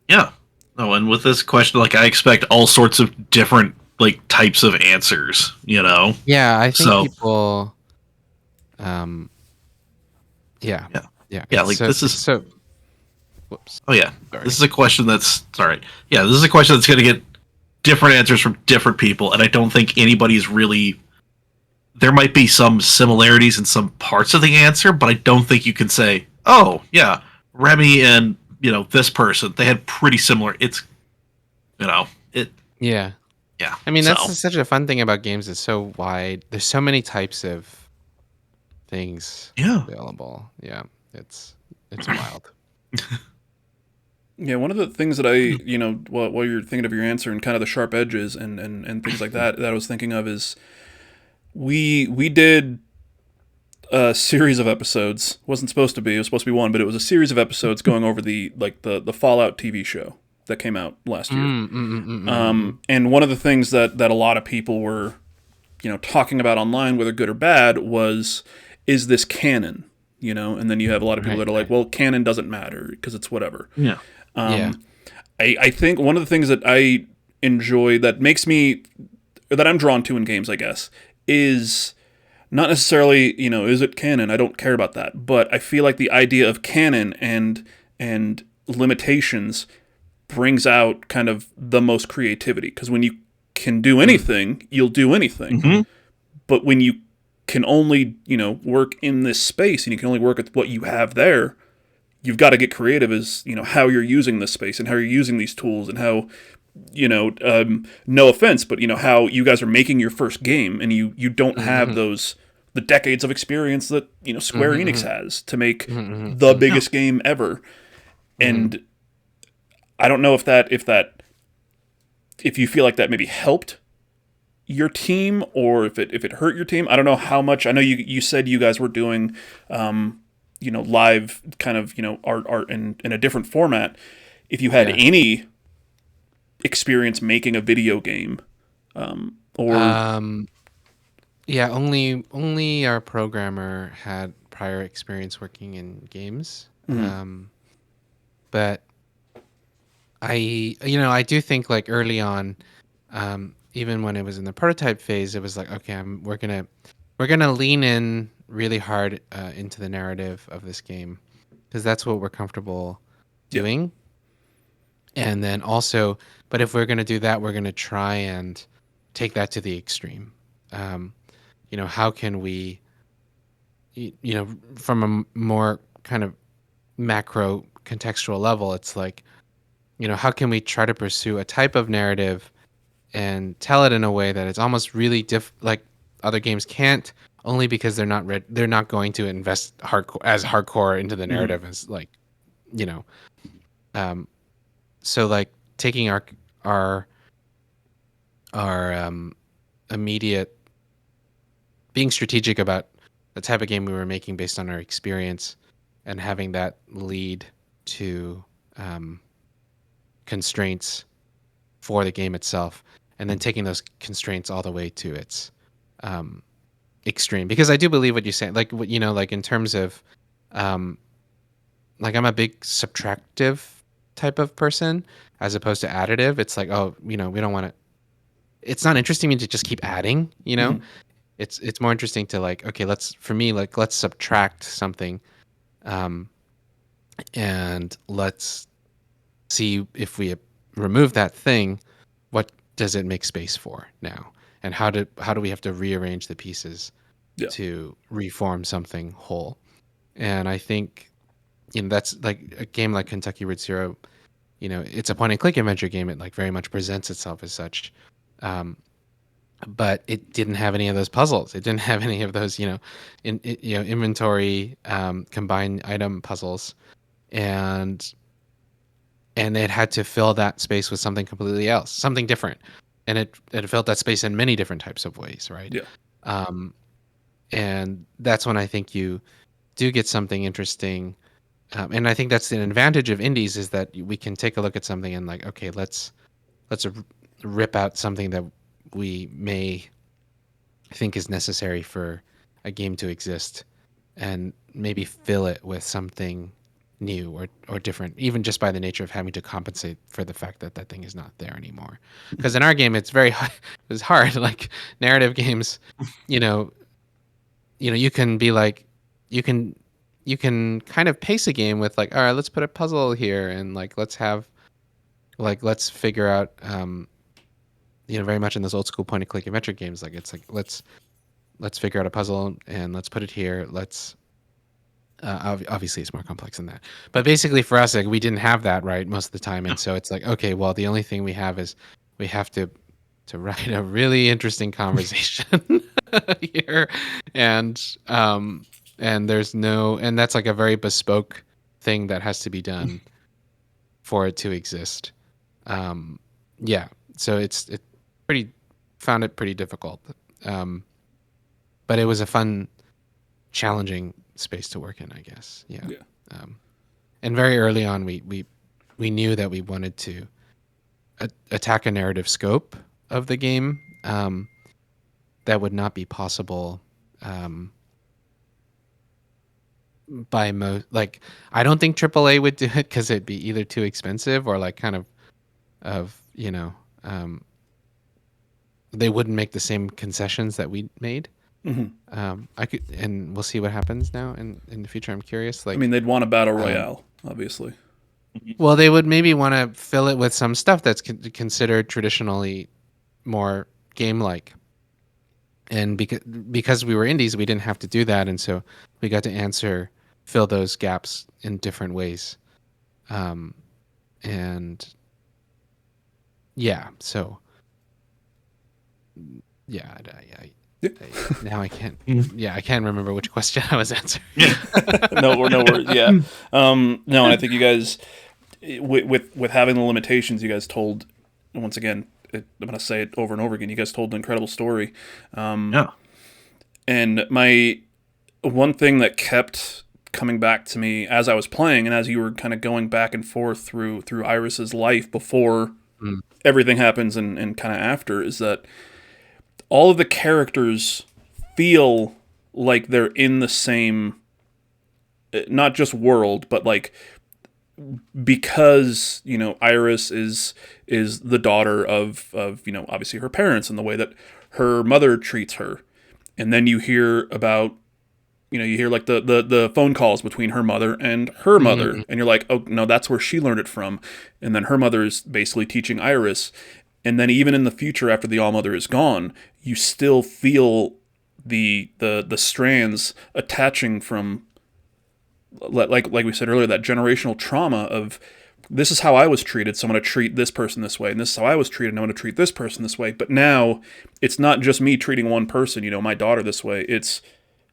Speaker 2: Yeah. No, and with this question, like I expect all sorts of different like types of answers,
Speaker 3: Yeah, I think
Speaker 2: So-
Speaker 3: people
Speaker 2: Yeah,
Speaker 3: it's
Speaker 2: like, this is-
Speaker 3: so whoops.
Speaker 2: Oh yeah.
Speaker 3: Sorry.
Speaker 2: This is a question that's sorry. Yeah, this is a question that's going to get different answers from different people, and I don't think anybody's really. There might be some similarities in some parts of the answer, but I don't think you can say, "Oh, yeah, Remy and this person, they had pretty similar." It's, it.
Speaker 3: Yeah.
Speaker 2: Yeah.
Speaker 3: I mean, that's
Speaker 2: so,
Speaker 3: such a fun thing about games. It's so wide. There's so many types of things
Speaker 2: yeah.
Speaker 3: available. Yeah, it's wild.
Speaker 1: yeah. One of the things that I while you're thinking of your answer and kind of the sharp edges and things like that I was thinking of is we did a series of episodes. It wasn't supposed to be. It was supposed to be one, but it was a series of episodes going over the Fallout TV show that came out last year. And one of the things that a lot of people were, talking about online, whether good or bad, is this canon? And then you have a lot of people that are like, well, canon doesn't matter because it's whatever.
Speaker 2: Yeah.
Speaker 1: I think one of the things that I enjoy that I'm drawn to in games, I guess, is not necessarily, is it canon? I don't care about that. But I feel like the idea of canon and limitations brings out kind of the most creativity. Because when you can do anything, you'll do anything.
Speaker 2: Mm-hmm.
Speaker 1: But when you can only, work in this space and you can only work with what you have there, you've got to get creative as, how you're using this space and how you're using these tools and how, no offense, but, how you guys are making your first game and you don't have the decades of experience that, Square Enix has to make the biggest game ever. And I don't know if you feel like that maybe helped your team or if it hurt your team. I don't know how much. I know you said you guys were doing live kind of art in a different format. If you had any experience making a video game
Speaker 3: Yeah, only our programmer had prior experience working in games. But I do think like early on, even when it was in the prototype phase, it was like, okay, we're gonna we're gonna lean in really hard into the narrative of this game because that's what we're comfortable doing. And then also, but if we're gonna do that, we're gonna try and take that to the extreme. How can we, from a more kind of macro contextual level, it's like, how can we try to pursue a type of narrative and tell it in a way that it's almost really like other games can't, only because they're not going to invest hardcore into the narrative as like, so like taking our immediate, being strategic about the type of game we were making based on our experience and having that lead to constraints for the game itself, and then taking those constraints all the way to its extreme. Because I do believe what you're saying, like like in terms of like I'm a big subtractive type of person as opposed to additive. It's like, oh, we don't want to. It's not interesting to just keep adding. It's more interesting to like, okay, let's subtract something, and let's see if we remove that thing, what does it make space for now, and how do we have to rearrange the pieces to reform something whole. And I think that's like a game like Kentucky Route Zero. It's a point and click adventure game. It like very much presents itself as such. But it didn't have any of those puzzles. It didn't have any of those, inventory, combined item puzzles, and it had to fill that space with something completely else, something different, and it filled that space in many different types of ways, right?
Speaker 1: Yeah.
Speaker 3: And that's when I think you do get something interesting, and I think that's an advantage of indies, is that we can take a look at something and like, okay, let's rip out something that we may think is necessary for a game to exist, and maybe fill it with something new or different, even just by the nature of having to compensate for the fact that that thing is not there anymore. Because in our game, it's hard. Like narrative games, you can be like, you can kind of pace a game with like, all right, let's put a puzzle here, and like let's figure out, very much in those old school point and click adventure games, like it's like let's figure out a puzzle and let's put it here. Let's obviously it's more complex than that, but basically for us, like, we didn't have that right most of the time, and so it's like, okay, well, the only thing we have is we have to write a really interesting conversation here, and there's no, and that's like a very bespoke thing that has to be done for it to exist. So it found it pretty difficult, but it was a fun, challenging space to work in, I guess. And very early on, we knew that we wanted to attack a narrative scope of the game that would not be possible by most. Like, I don't think AAA would do it because it'd be either too expensive or like kind of they wouldn't make the same concessions that we made. I could, and we'll see what happens now in the future. I'm curious. Like,
Speaker 1: I mean, they'd want a battle royale, obviously.
Speaker 3: Well, they would maybe want to fill it with some stuff that's considered traditionally more game-like. And because we were indies, we didn't have to do that, and so we got to fill those gaps in different ways. And yeah, so yeah, now I can't. Yeah, I can't remember which question I was answering.
Speaker 1: No worries. Yeah. No, and I think you guys, with having the limitations, you guys told, once again, I'm going to say it over and over again, you guys told an incredible story.
Speaker 2: Yeah.
Speaker 1: And my one thing that kept coming back to me as I was playing, and as you were kind of going back and forth through Iris's life before everything happens and kind of after, is that all of the characters feel like they're in the same, not just world, but like, because, Iris is the daughter of obviously her parents, and the way that her mother treats her. and then you hear about, you hear like the phone calls between her mother and her mother, and you're like, oh no, that's where she learned it from, and then her mother is basically teaching Iris, and then even in the future after the All-Mother is gone, you still feel the strands attaching from, like we said earlier, that generational trauma of, this is how I was treated, so I'm going to treat this person this way, and this is how I was treated, and I'm going to treat this person this way. But now, it's not just me treating one person, my daughter this way, it's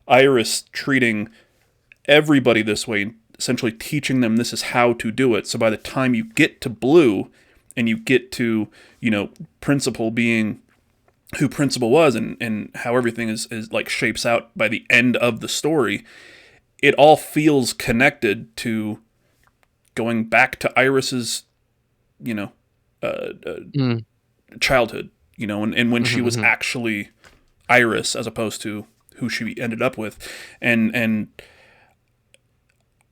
Speaker 1: Iris treating everybody this way, essentially teaching them this is how to do it. So by the time you get to Blue, and you get to, Principal being who Principal was, and how everything is like shapes out by the end of the story, it all feels connected to going back to Iris's, childhood, and when she was actually Iris as opposed to who she ended up with, and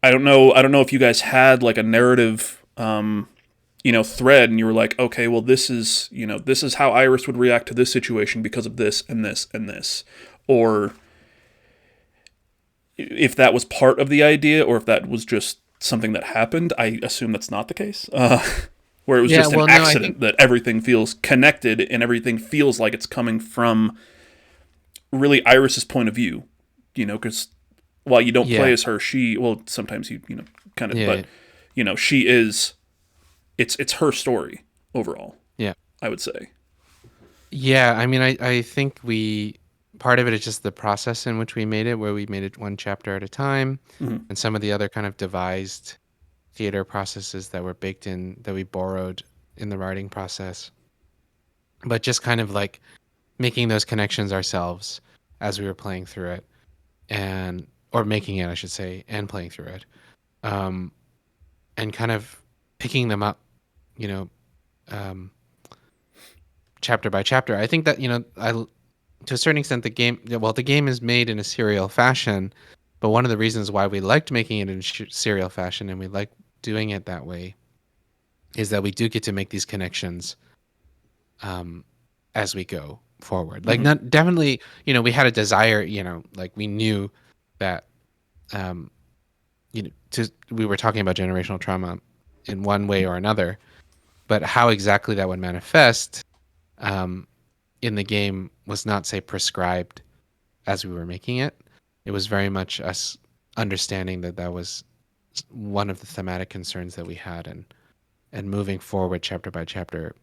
Speaker 1: I don't know if you guys had like a narrative, thread, and you were like, okay, well, this is how Iris would react to this situation because of this and this and this, or if that was part of the idea, or if that was just something that happened. I assume that's not the case, where it was just an accident, that everything feels connected and everything feels like it's coming from really Iris's point of view, because while you don't play as her, sometimes you kind of, but she is, it's her story overall. Yeah, I would say.
Speaker 3: Yeah, I mean, I think part of it is just the process in which we made it, where we made it one chapter at a time, and some of the other kind of devised theater processes that were baked in, that we borrowed in the writing process, but just kind of like making those connections ourselves as we were playing through it, or making it, I should say, and playing through it, and kind of picking them up, chapter by chapter. I think that, to a certain extent, the game is made in a serial fashion, but one of the reasons why we liked making it in serial fashion, and we like doing it that way, is that we do get to make these connections as we go forward. Like, not definitely, we had a desire, like we knew that, we were talking about generational trauma in one way or another, but how exactly that would manifest in the game was not, say, prescribed as we were making it. It was very much us understanding that was one of the thematic concerns that we had, and moving forward chapter by chapter,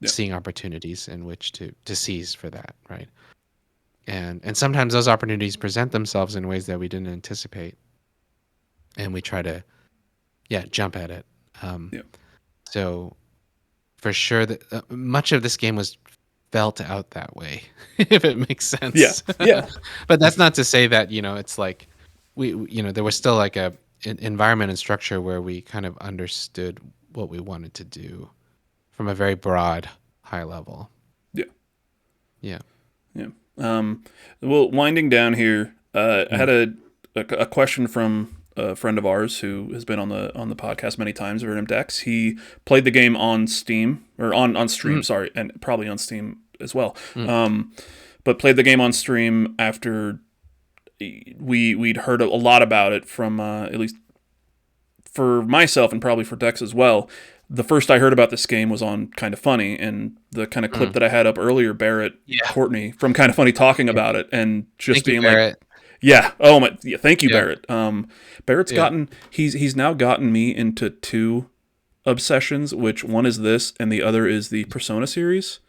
Speaker 3: seeing opportunities in which to seize for that, right? And sometimes those opportunities present themselves in ways that we didn't anticipate, and we try to jump at it. So for sure that much of this game was felt out that way, if it makes sense.
Speaker 1: Yeah.
Speaker 3: But that's not to say that, it's like we there was still like an environment and structure where we kind of understood what we wanted to do from a very broad, high level. Yeah.
Speaker 1: Well, winding down here, I had a question from a friend of ours who has been on the podcast many times, Venom Dex. He played the game on Steam, or on stream, sorry, and probably on Steam as well. But played the game on stream after we'd heard a lot about it from, at least for myself and probably for Dex as well. The first I heard about this game was on Kind of Funny, and the kind of clip that I had up earlier, Barrett Courtney from Kind of Funny talking about it, and just being like, oh my, thank you, Barrett. Barrett's gotten, he's now gotten me into two obsessions, which one is this, and the other is the Persona series.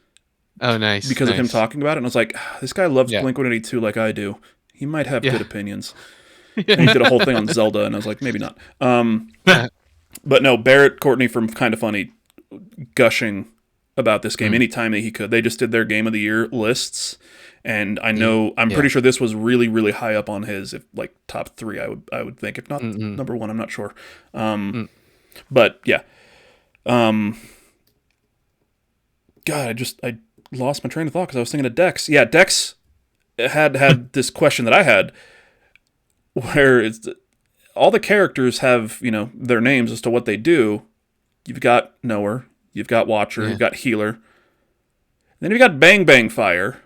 Speaker 3: Oh, nice.
Speaker 1: Because of him talking about it, and I was like, this guy loves Blink-182 like I do. He might have good opinions. And he did a whole thing on Zelda, and I was like, maybe not. But no, Barrett Courtney from Kind of Funny gushing about this game anytime that he could. They just did their Game of the Year lists, and I'm pretty sure this was really, really high up on his, if like top 3, I would think, if not number 1, I'm not sure. But yeah, God, I lost my train of thought because I was thinking of Dex. Yeah, Dex had this question that I had, where it's all the characters have, their names as to what they do. You've got Knower, you've got Watcher, you've got Healer, then you've got Bang Bang Fire.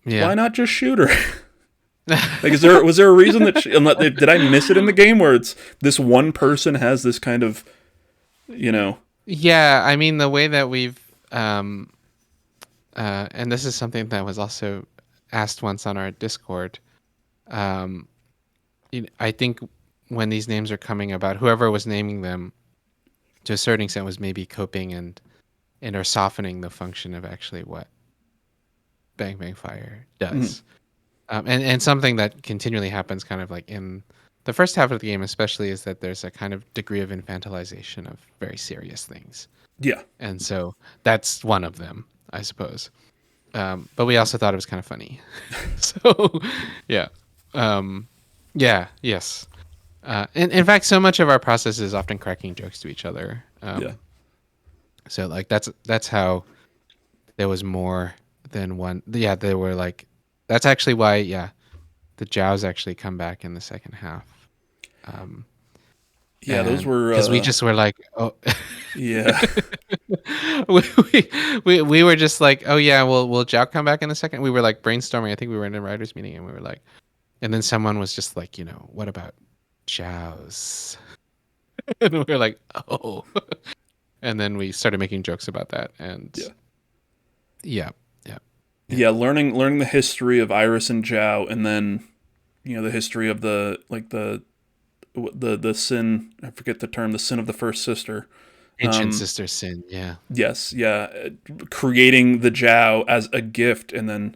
Speaker 3: Yeah.
Speaker 1: why not just shoot her? Like, was there a reason that did I miss it in the game where it's this one person has this kind of,
Speaker 3: Yeah, I mean the way that we've and this is something that was also asked once on our Discord. I think when these names are coming about, whoever was naming them, to a certain extent, was maybe coping and or softening the function of actually what Bang Bang Fire does. And something that continually happens kind of like in the first half of the game especially is that there's a kind of degree of infantilization of very serious things.
Speaker 1: Yeah.
Speaker 3: And so that's one of them, I suppose. But we also thought it was kind of funny. So, yeah. Yes. In fact, so much of our process is often cracking jokes to each other.
Speaker 1: Yeah.
Speaker 3: So like that's how there was more than one. Yeah, there were like that's actually why the Jows actually come back in the second half.
Speaker 1: Those were
Speaker 3: because we just were like, oh
Speaker 1: yeah.
Speaker 3: we were just like, oh yeah, will Jow come back in a second? We were like brainstorming. I think we were in a writers meeting and we were like, and then someone was just like, what about Jows? And we were like, oh. And then we started making jokes about that. And yeah.
Speaker 1: Learning the history of Iris and Jow, and then the history of the sin. I forget the term. The sin of the first sister.
Speaker 3: Ancient sister sin. Yeah.
Speaker 1: Yes. Yeah. Creating the Jow as a gift, and then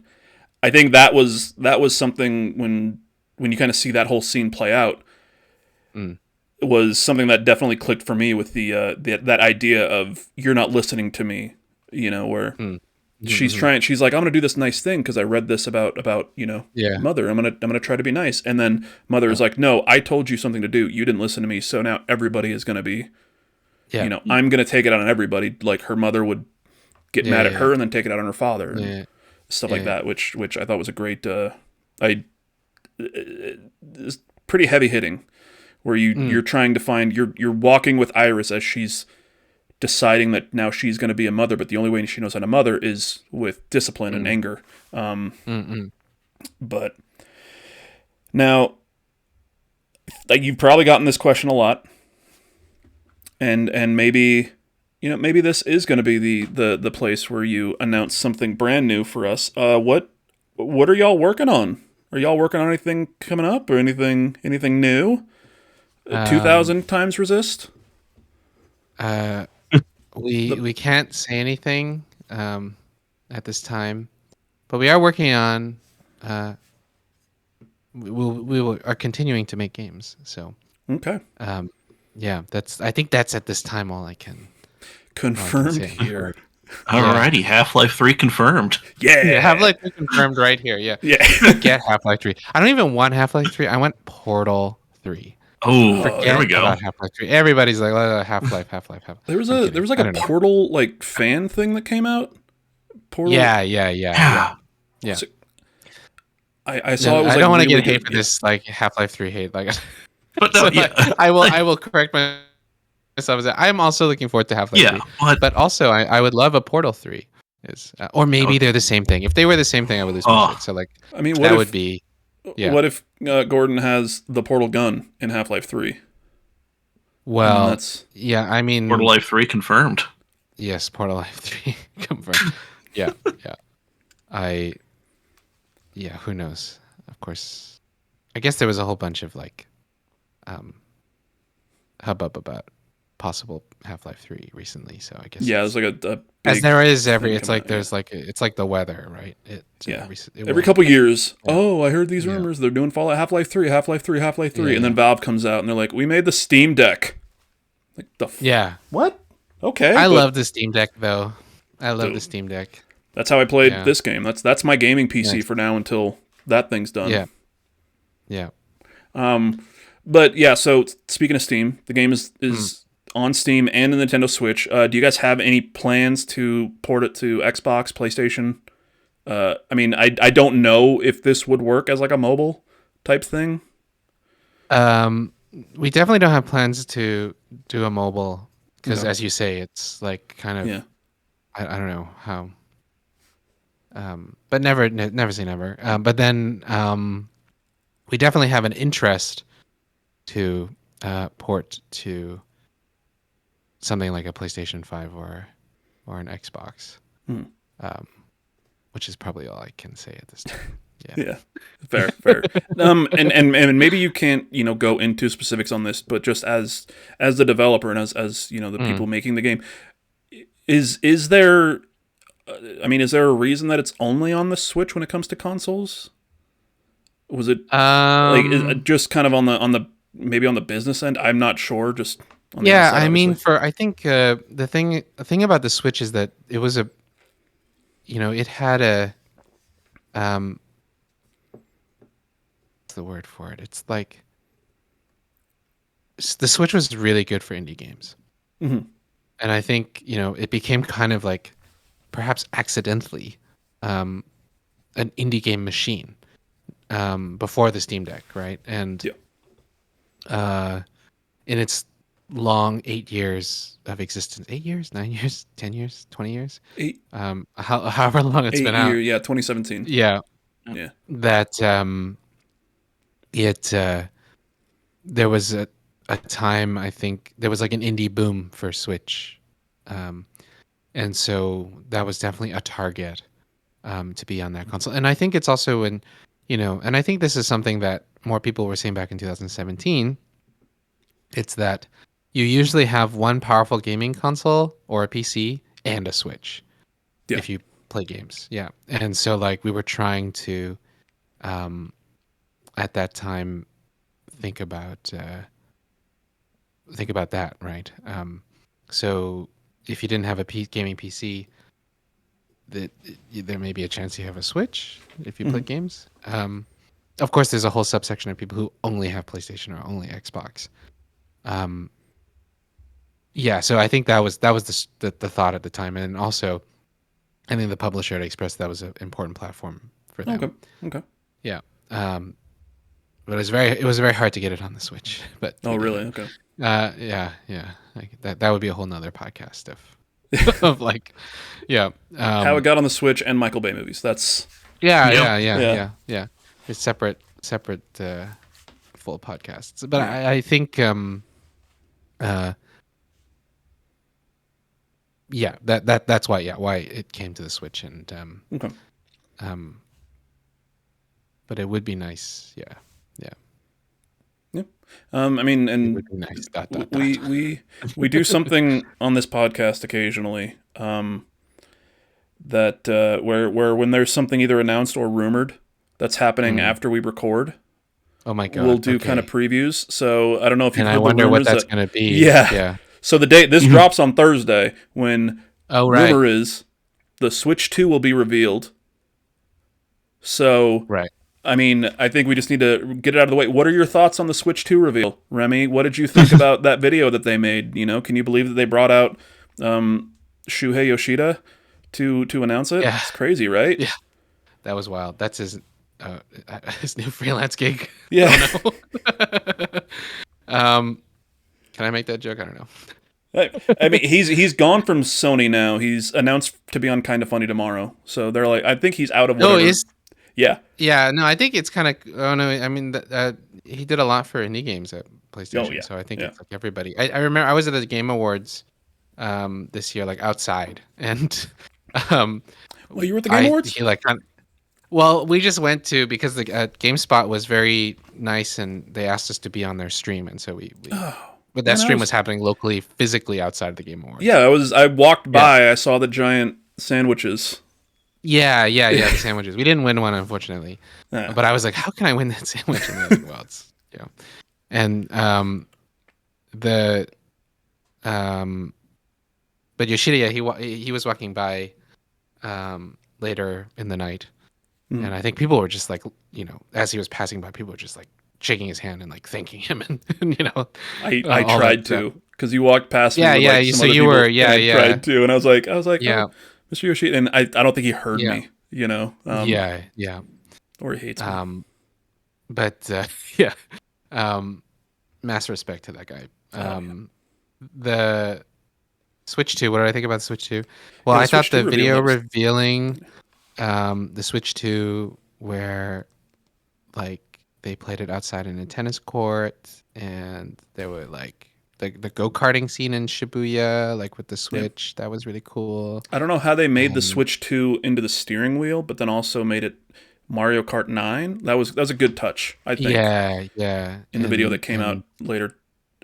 Speaker 1: I think that was something when you kind of see that whole scene play out. It was something that definitely clicked for me with that idea of you're not listening to me. Where. She's like, I'm gonna do this nice thing because I read this about Mother. I'm gonna try to be nice, and then Mother is like, no, I told you something to do. You didn't listen to me, so now everybody is gonna be, I'm gonna take it out on everybody. Like her mother would get mad at her and then take it out on her father, and stuff like that, which I thought was a great. It's pretty heavy hitting, where you're trying to find you're walking with Iris as she's deciding that now she's going to be a mother, but the only way she knows how to mother is with discipline and anger. But now, like, you've probably gotten this question a lot, and maybe maybe this is going to be the place where you announce something brand new for us. What are y'all working on? Are y'all working on anything coming up or anything new? 1000xResist.
Speaker 3: We can't say anything at this time, but we are working on. We are continuing to make games. So
Speaker 1: okay.
Speaker 3: I think that's at this time all I can
Speaker 1: confirm here.
Speaker 2: Alrighty, Half-Life 3 confirmed.
Speaker 1: Yeah,
Speaker 3: Half-Life 3 confirmed right here. Yeah. Get Half-Life 3. I don't even want Half-Life 3. I want Portal 3.
Speaker 2: Oh, there we go.
Speaker 3: About Half-Life 3. Everybody's like Half-Life.
Speaker 1: There was like a Portal like fan thing that came out. Portal.
Speaker 3: Yeah.
Speaker 1: So, I saw. It was,
Speaker 3: I don't want to
Speaker 1: really
Speaker 3: get hate for this like Half-Life 3 hate. Like,
Speaker 2: but no,
Speaker 3: I will correct myself. I'm also looking forward to Half-Life 3. But also I would love a Portal 3. Or maybe they're the same thing. If they were the same thing, I would lose my shit. So like, I mean, would be. Yeah.
Speaker 1: What if Gordon has the portal gun in Half-Life 3?
Speaker 3: Well, I mean...
Speaker 2: Portal Life 3 confirmed.
Speaker 3: Yes, Portal Life 3 confirmed. Yeah. Who knows? Of course. I guess there was a whole bunch of like hubbub about possible Half-Life 3 recently, so I guess
Speaker 1: there's like a
Speaker 3: as there is it's like there's like it's like the weather, right?
Speaker 1: Every couple years. Yeah. Oh, I heard these rumors. They're doing Fallout Half-Life 3, and then Valve comes out and they're like, we made the Steam Deck. Like what? Okay.
Speaker 3: I love the Steam Deck though. I love the Steam Deck.
Speaker 1: That's how I played this game. That's my gaming PC for now until that thing's done.
Speaker 3: Yeah.
Speaker 1: But yeah, so speaking of Steam, the game is on Steam and the Nintendo Switch. Do you guys have any plans to port it to Xbox, PlayStation? I mean, I don't know if this would work as like a mobile type thing.
Speaker 3: We definitely don't have plans to do a mobile because, as you say, it's like kind of I don't know how. but never say never. But then we definitely have an interest to port to something like a PlayStation 5 or an Xbox, which is probably all I can say at this time.
Speaker 1: Yeah, fair. And maybe you can't, go into specifics on this, but just as the developer and as the people making the game, is there, is there a reason that it's only on the Switch when it comes to consoles? Was it just kind of on the maybe on the business end? I'm not sure. Just on the outside, obviously.
Speaker 3: I think the thing about the Switch is that it was it had a what's the word for it? It's like the Switch was really good for indie games, and I think it became kind of like perhaps accidentally an indie game machine before the Steam Deck, right? And in its long 8 years of existence, 8 years, 9 years, 10 years, 20 years, however long it's been out.
Speaker 1: 2017.
Speaker 3: Yeah. That there was a time, I think there was like an indie boom for Switch, and so that was definitely a target to be on that console. And I think it's also and I think this is something that more people were saying back in 2017. It's that you usually have one powerful gaming console or a PC and a Switch if you play games. Yeah. And so like we were trying to at that time think about that, right? So if you didn't have a gaming PC, there may be a chance you have a Switch if you play games. Of course, there's a whole subsection of people who only have PlayStation or only Xbox. So I think that was the thought at the time, and also I think the publisher had expressed that was an important platform for them.
Speaker 1: Okay.
Speaker 3: Yeah. But it was very hard to get it on the Switch. But
Speaker 1: really? Okay.
Speaker 3: Yeah. Like that would be a whole nother podcast of like,
Speaker 1: how it got on the Switch and Michael Bay movies. That's
Speaker 3: yeah. It's separate full podcasts. But I think that's why it came to the Switch, and but it would be nice, yeah.
Speaker 1: And
Speaker 3: it would be nice.
Speaker 1: We do something on this podcast occasionally that where when there's something either announced or rumored that's happening after we record.
Speaker 3: Oh my God!
Speaker 1: We'll do kind of previews. So I don't know if you've heard
Speaker 3: I wonder
Speaker 1: the
Speaker 3: what
Speaker 1: rumors
Speaker 3: that's going to be.
Speaker 1: Yeah. So the date this drops on Thursday, when rumor is the Switch 2 will be revealed. So I think we just need to get it out of the way. What are your thoughts on the Switch 2 reveal, Remy? What did you think about that video that they made? Can you believe that they brought out Shuhei Yoshida to announce it?
Speaker 3: Yeah.
Speaker 1: It's crazy, right?
Speaker 3: Yeah, that was wild. That's his new freelance gig.
Speaker 1: Yeah.
Speaker 3: Can I make that joke? I don't know.
Speaker 1: He's gone from Sony now. He's announced to be on Kind of Funny tomorrow. So they're like, I think he's out of whatever.
Speaker 3: Oh, is?
Speaker 1: Yeah.
Speaker 3: Yeah, no, I think it's kind of. Oh no, he did a lot for indie games at PlayStation.
Speaker 1: Oh, yeah.
Speaker 3: So I think it's like everybody. I remember I was at the Game Awards this year, like outside, and
Speaker 1: well, you were at the Game Awards.
Speaker 3: Well, we just went to because the GameSpot was very nice, and they asked us to be on their stream, and so we but that stream was happening locally, physically outside of the Game Awards.
Speaker 1: Yeah, I walked by, I saw the giant sandwiches.
Speaker 3: Yeah, the sandwiches. We didn't win one, unfortunately. But I was like, how can I win that sandwich? And like, well, it's and but Yoshida, he was walking by later in the night, and I think people were just like, as he was passing by, people were just like shaking his hand and like thanking him, and
Speaker 1: I tried to, because you walked past me.
Speaker 3: So you were, I
Speaker 1: tried to, and I was like, Mr. Yoshida, and I don't think he heard me, or he hates me.
Speaker 3: But mass respect to that guy. The Switch 2, what did I think about the Switch 2? Well, I thought the video revealing the Switch 2, where like they played it outside in a tennis court, and there were like the go-karting scene in Shibuya, like with the Switch. That was really cool.
Speaker 1: I don't know how they made the Switch 2 into the steering wheel, but then also made it Mario Kart 9. That was a good touch, I think.
Speaker 3: Yeah.
Speaker 1: In the video that came out later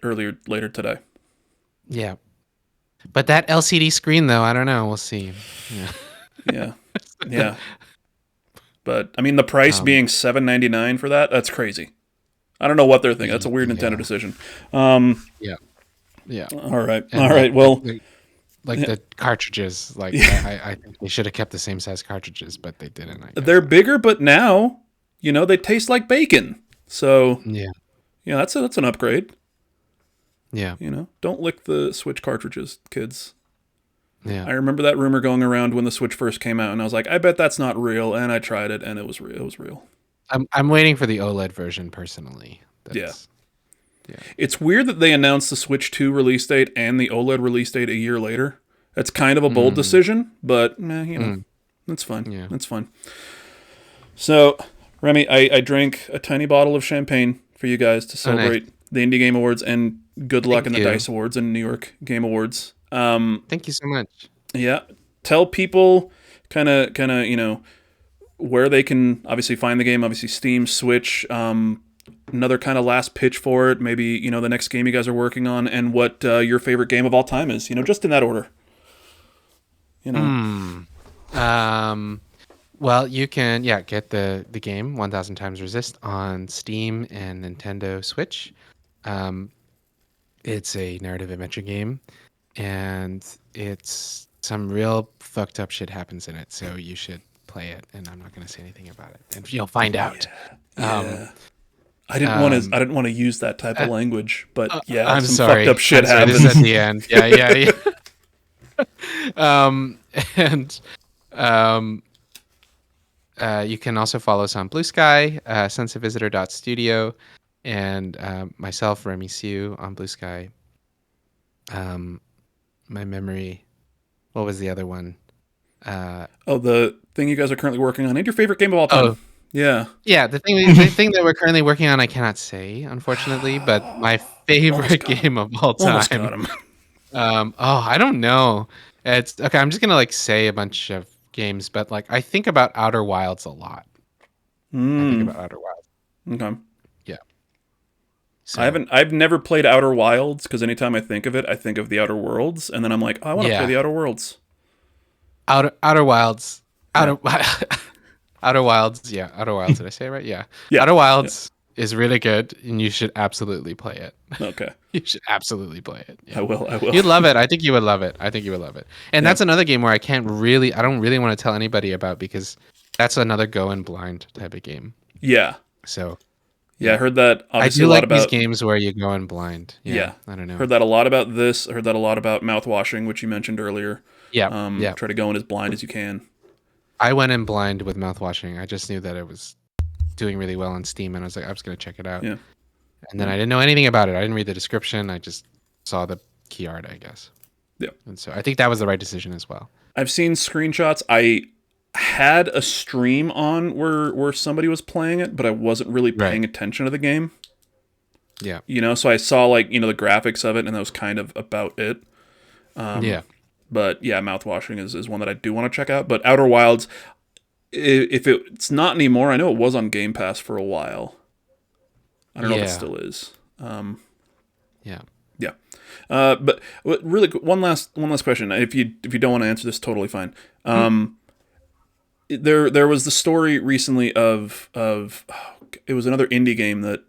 Speaker 1: today.
Speaker 3: Yeah. But that LCD screen, though, I don't know. We'll see.
Speaker 1: Yeah. But I mean, the price being $7.99 for that's crazy. I don't know what they're thinking. That's a weird Nintendo decision.
Speaker 3: Yeah.
Speaker 1: All right.
Speaker 3: And
Speaker 1: Well,
Speaker 3: the cartridges, I think they should have kept the same size cartridges, but they didn't. I guess.
Speaker 1: They're bigger, but now they taste like bacon. So
Speaker 3: yeah,
Speaker 1: that's an upgrade.
Speaker 3: Yeah.
Speaker 1: Don't lick the Switch cartridges, kids.
Speaker 3: Yeah.
Speaker 1: I remember that rumor going around when the Switch first came out, and I was like, I bet that's not real. And I tried it, and it was real. It was real.
Speaker 3: I'm waiting for the OLED version personally.
Speaker 1: Yeah. It's weird that they announced the Switch 2 release date and the OLED release date a year later. That's kind of a bold decision, but that's fine.
Speaker 3: Yeah.
Speaker 1: That's fine. So, Remy, I drank a tiny bottle of champagne for you guys to celebrate the Indie Game Awards, and good luck in the DICE Awards and New York Game Awards.
Speaker 3: Thank you so much.
Speaker 1: Yeah. Tell people kind of, where they can obviously find the game, obviously Steam, Switch, another kind of last pitch for it, maybe, the next game you guys are working on, and what your favorite game of all time is, just in that order.
Speaker 3: Well, you can get the game 1000xResist on Steam and Nintendo Switch. It's a narrative adventure game, and it's some real fucked up shit happens in it, so you should play it, and I'm not going to say anything about it, and you'll find out.
Speaker 1: Yeah. I didn't want to use that type of langue, but
Speaker 3: I'm
Speaker 1: some
Speaker 3: sorry.
Speaker 1: fucked up shit happens.
Speaker 3: This is at the end. Yeah. You can also follow us on Blue Sky, senseofvisitor.studio, and myself, Remy Siu, on Blue Sky. My memory, what was the other one?
Speaker 1: The thing you guys are currently working on, and your favorite game of all time. Yeah,
Speaker 3: the thing that we're currently working on, I cannot say, unfortunately, but my favorite game of all time. I don't know. It's okay. I'm just gonna say a bunch of games, but I think about Outer Wilds a lot. I think about Outer Wilds.
Speaker 1: Okay.
Speaker 3: Yeah. So,
Speaker 1: I've never played Outer Wilds, because anytime I think of it, I think of the Outer Worlds, and then I'm like, I want to play the Outer Worlds.
Speaker 3: Outer Wilds. Outer Wilds. Yeah. Outer Wilds. Did I say it right? Yeah. Outer Wilds is really good, and you should absolutely play it.
Speaker 1: Okay.
Speaker 3: You should absolutely play it. Yeah.
Speaker 1: I will.
Speaker 3: You'd love it. I think you would love it. And that's another game where I don't really want to tell anybody about, because that's another go in blind type of game.
Speaker 1: Yeah.
Speaker 3: So.
Speaker 1: Yeah, I heard that.
Speaker 3: I do like these games where you go in blind.
Speaker 1: Yeah.
Speaker 3: I don't know.
Speaker 1: Heard that a lot about this. I heard that a lot about mouthwashing, which you mentioned earlier.
Speaker 3: Yeah.
Speaker 1: Try to go in as blind as you can.
Speaker 3: I went in blind with mouthwashing. I just knew that it was doing really well on Steam, and I was like, I'm just going to check it out.
Speaker 1: Yeah.
Speaker 3: And then I didn't know anything about it. I didn't read the description. I just saw the key art, I guess.
Speaker 1: Yeah.
Speaker 3: And so I think that was the right decision as well.
Speaker 1: I've seen screenshots. I had a stream on where somebody was playing it, but I wasn't really paying attention to the game.
Speaker 3: Yeah.
Speaker 1: So I saw the graphics of it, and that was kind of about it. But yeah, mouthwashing is one that I do want to check out. But Outer Wilds, if it's not anymore, I know it was on Game Pass for a while. I don't know if it still is. Yeah. But really, one last question. If you don't want to answer this, totally fine. There was the story recently of it was another indie game that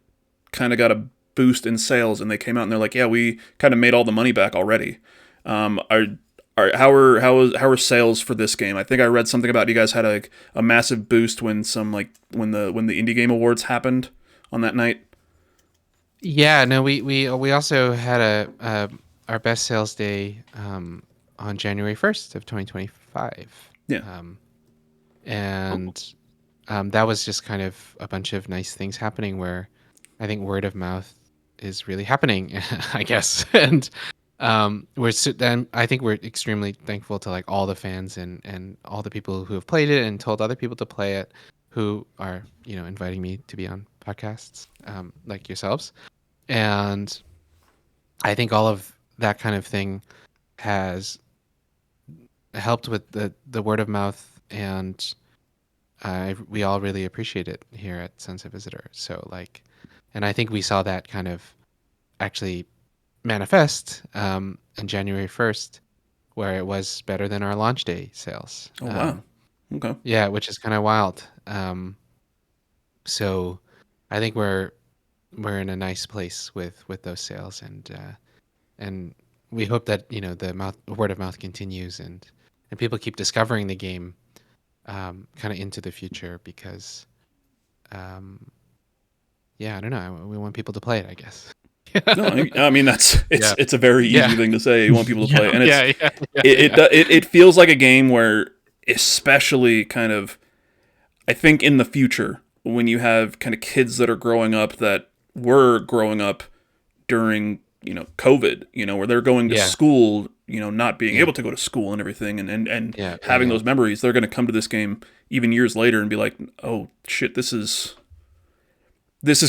Speaker 1: kind of got a boost in sales, and they came out and they're like, yeah, we kind of made all the money back already. How are sales for this game? I think I read something about you guys had a massive boost when when the Indie Game Awards happened on that night.
Speaker 3: Yeah, no, we also had our best sales day on January 1st of 2025.
Speaker 1: Yeah.
Speaker 3: And that was just kind of a bunch of nice things happening, where I think word of mouth is really happening, I guess. And Then I think we're extremely thankful to like all the fans and all the people who have played it and told other people to play it, who are inviting me to be on podcasts, like yourselves, and I think all of that kind of thing has helped with the word of mouth, and we all really appreciate it here at 1000 Visitor. So like, and I think we saw that kind of actually manifest on January 1st, where it was better than our launch day sales.
Speaker 1: Oh wow. Okay.
Speaker 3: Yeah, which is kind of wild. So I think we're in a nice place with those sales, and we hope that the word of mouth continues, and people keep discovering the game kind of into the future, because yeah, I don't know, we want people to play it, I guess.
Speaker 1: No, I mean it's a very easy thing to say. You want people to play it, and it feels like a game where, especially kind of, I think in the future when you have kind of kids that are growing up that were growing up during COVID, where they're going to school, not being able to go to school and everything, and having those memories, they're going to come to this game even years later and be like, oh shit, this is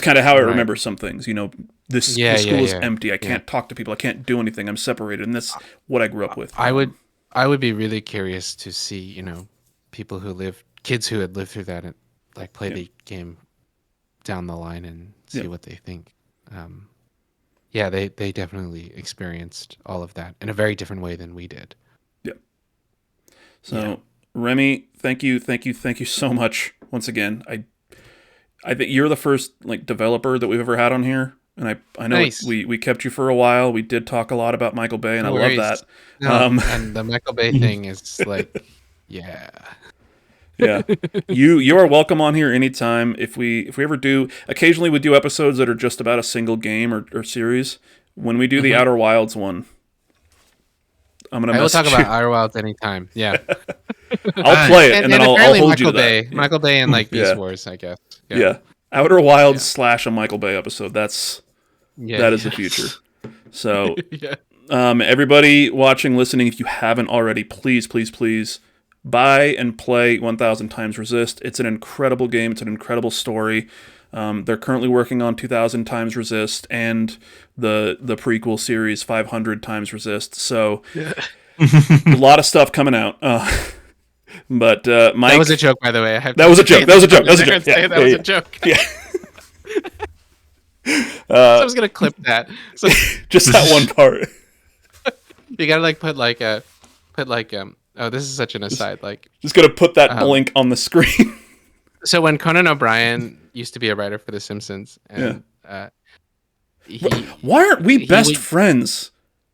Speaker 1: kind of how I remember some things. The school is empty. I can't talk to people. I can't do anything. I'm separated, and that's what I grew up with.
Speaker 3: I would be really curious to see, people kids who had lived through that and like play the game down the line and see what they think. They definitely experienced all of that in a very different way than we did.
Speaker 1: Yeah. So Remy, thank you so much once again. I think you're the first developer that we've ever had on here, and I know
Speaker 3: nice.
Speaker 1: we kept you for a while. We did talk a lot about Michael Bay, and
Speaker 3: No
Speaker 1: I
Speaker 3: worries.
Speaker 1: love that.
Speaker 3: No, and the Michael Bay thing is like, yeah. You are welcome on here anytime. If we ever do, occasionally we do episodes that are just about a single game or series. When we do the Outer Wilds one, I will talk about Outer Wilds anytime. Yeah.
Speaker 1: I'll play it, and then I'll hold you to that.
Speaker 3: Michael Bay and Beast Wars, I guess.
Speaker 1: Yeah. Outer Wilds / a Michael Bay episode. That is the future. So, everybody watching, listening, if you haven't already, please buy and play 1000xResist. It's an incredible game. It's an incredible story. They're currently working on 2000xResist and the prequel series 500xResist. So, a lot of stuff coming out. But Mike,
Speaker 3: that was a joke, by the way.
Speaker 1: That was a joke. That was a joke. Yeah.
Speaker 3: So I was gonna clip that. So
Speaker 1: just that one part.
Speaker 3: You gotta put oh, this is such an aside.
Speaker 1: Just gonna put that link on the screen.
Speaker 3: So when Conan O'Brien used to be a writer for The Simpsons, and
Speaker 1: why aren't we best friends?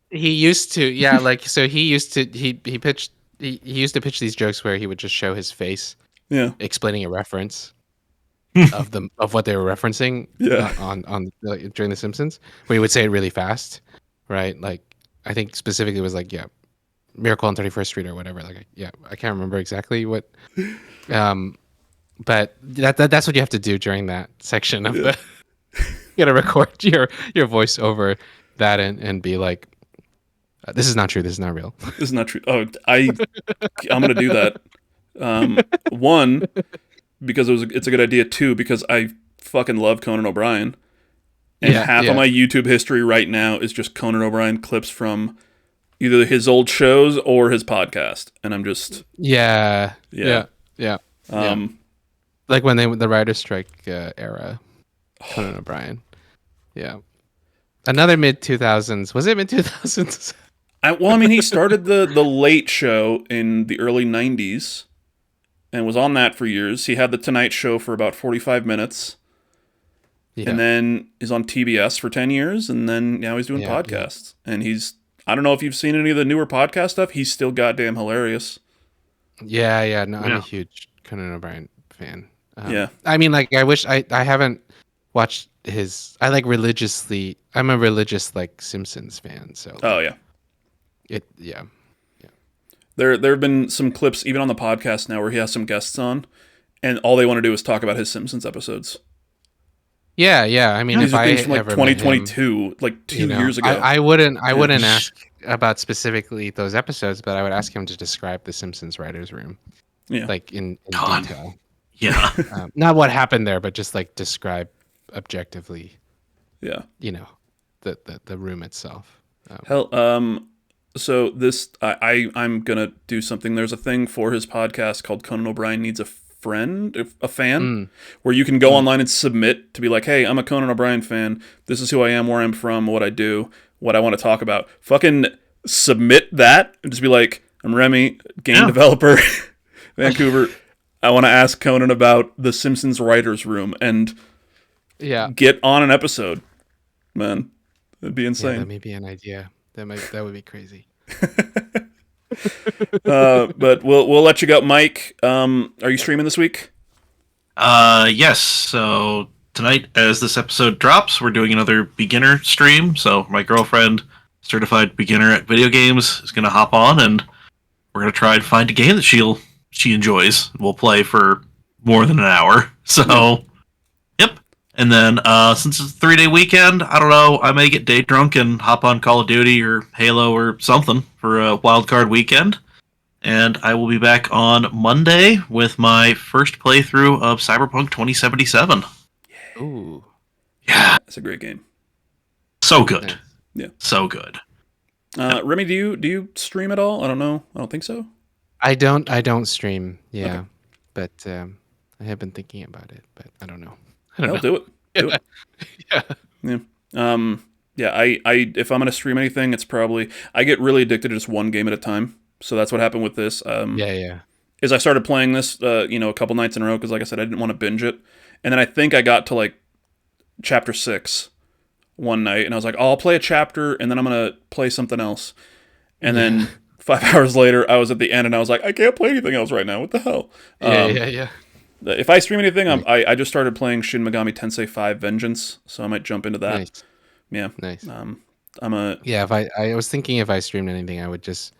Speaker 3: He used to, so he used to pitch these jokes where he would just show his face, explaining a reference of what they were referencing, on during The Simpsons, where he would say it really fast, right? Like I think specifically it was Miracle on 31st Street or whatever. I can't remember exactly what, but that's what you have to do during that section of the. You gotta record your voice over that and be like, this is not true. This is not real.
Speaker 1: This is not true. Oh, I'm gonna do that. One, because it's a good idea. Two, because I fucking love Conan O'Brien, and half of my YouTube history right now is just Conan O'Brien clips from either his old shows or his podcast, and I'm just like when the writer's strike era,
Speaker 3: Conan O'Brien. Yeah, another mid 2000s. Was it mid 2000s?
Speaker 1: He started the Late Show in the early 90s and was on that for years. He had the Tonight Show for about 45 minutes. Yeah. And then is on TBS for 10 years, and then now he's doing podcasts. Yeah. And I don't know if you've seen any of the newer podcast stuff, he's still goddamn hilarious.
Speaker 3: Yeah. No, I'm a huge Conan O'Brien fan. I wish I haven't watched his. Religiously. I'm a religious Simpsons fan. So.
Speaker 1: Oh yeah. There have been some clips even on the podcast now where he has some guests on, and all they want to do is talk about his Simpsons episodes.
Speaker 3: Yeah. I mean,
Speaker 1: these are things from 2022, 2 years ago.
Speaker 3: I wouldn't ask about specifically those episodes, but I would ask him to describe the Simpsons writers' room,
Speaker 1: Yeah.
Speaker 3: like in
Speaker 2: God.
Speaker 3: detail.
Speaker 2: Yeah.
Speaker 3: Not what happened there, but just like describe objectively,
Speaker 1: Yeah.
Speaker 3: the room itself.
Speaker 1: Hell, so this I'm gonna do something. There's a thing for his podcast called Conan O'Brien Needs a Friend, a fan, where you can go online and submit to be like, hey, I'm a Conan O'Brien fan. This is who I am, where I'm from, what I do, what I want to talk about. Fucking submit that and just be like, I'm Remy, game developer, Vancouver. I want to ask Conan about the Simpsons writers' room and get on an episode. Man, it'd be insane.
Speaker 3: Yeah, that may be an idea. That would be crazy.
Speaker 1: But we'll let you go, Mike. Are you streaming this week?
Speaker 2: Yes. So tonight, as this episode drops, we're doing another beginner stream. So my girlfriend, certified beginner at video games, is gonna hop on, and we're gonna try and find a game that she enjoys. We'll play for more than an hour. So, yep. And then since it's a 3-day weekend, I don't know, I may get day drunk and hop on Call of Duty or Halo or something for a wildcard weekend. And I will be back on Monday with my first playthrough of Cyberpunk 2077.
Speaker 3: Ooh.
Speaker 2: Yeah.
Speaker 1: It's a great game.
Speaker 2: So good.
Speaker 3: Nice.
Speaker 1: Yeah.
Speaker 2: So good.
Speaker 1: Remy, do you stream at all? I don't know. I don't think so.
Speaker 3: I don't stream. Yeah.
Speaker 1: Okay.
Speaker 3: But I have been thinking about it, but I don't know.
Speaker 1: Hell, do it. Do it.
Speaker 3: Yeah.
Speaker 1: Yeah. I if I'm gonna stream anything, it's probably I get really addicted to just one game at a time. So that's what happened with this.
Speaker 3: Yeah.
Speaker 1: Is I started playing this, a couple nights in a row because, like I said, I didn't want to binge it, and then I think I got to like chapter 6 one night, and I was like, oh, I'll play a chapter, and then I'm gonna play something else, and then 5 hours later, I was at the end, and I was like, I can't play anything else right now. What the hell?
Speaker 3: Yeah.
Speaker 1: If I stream anything, I just started playing Shin Megami Tensei 5 Vengeance, so I might jump into that.
Speaker 3: Nice.
Speaker 1: Yeah.
Speaker 3: Nice.
Speaker 1: If
Speaker 3: I was thinking if I streamed anything, I would just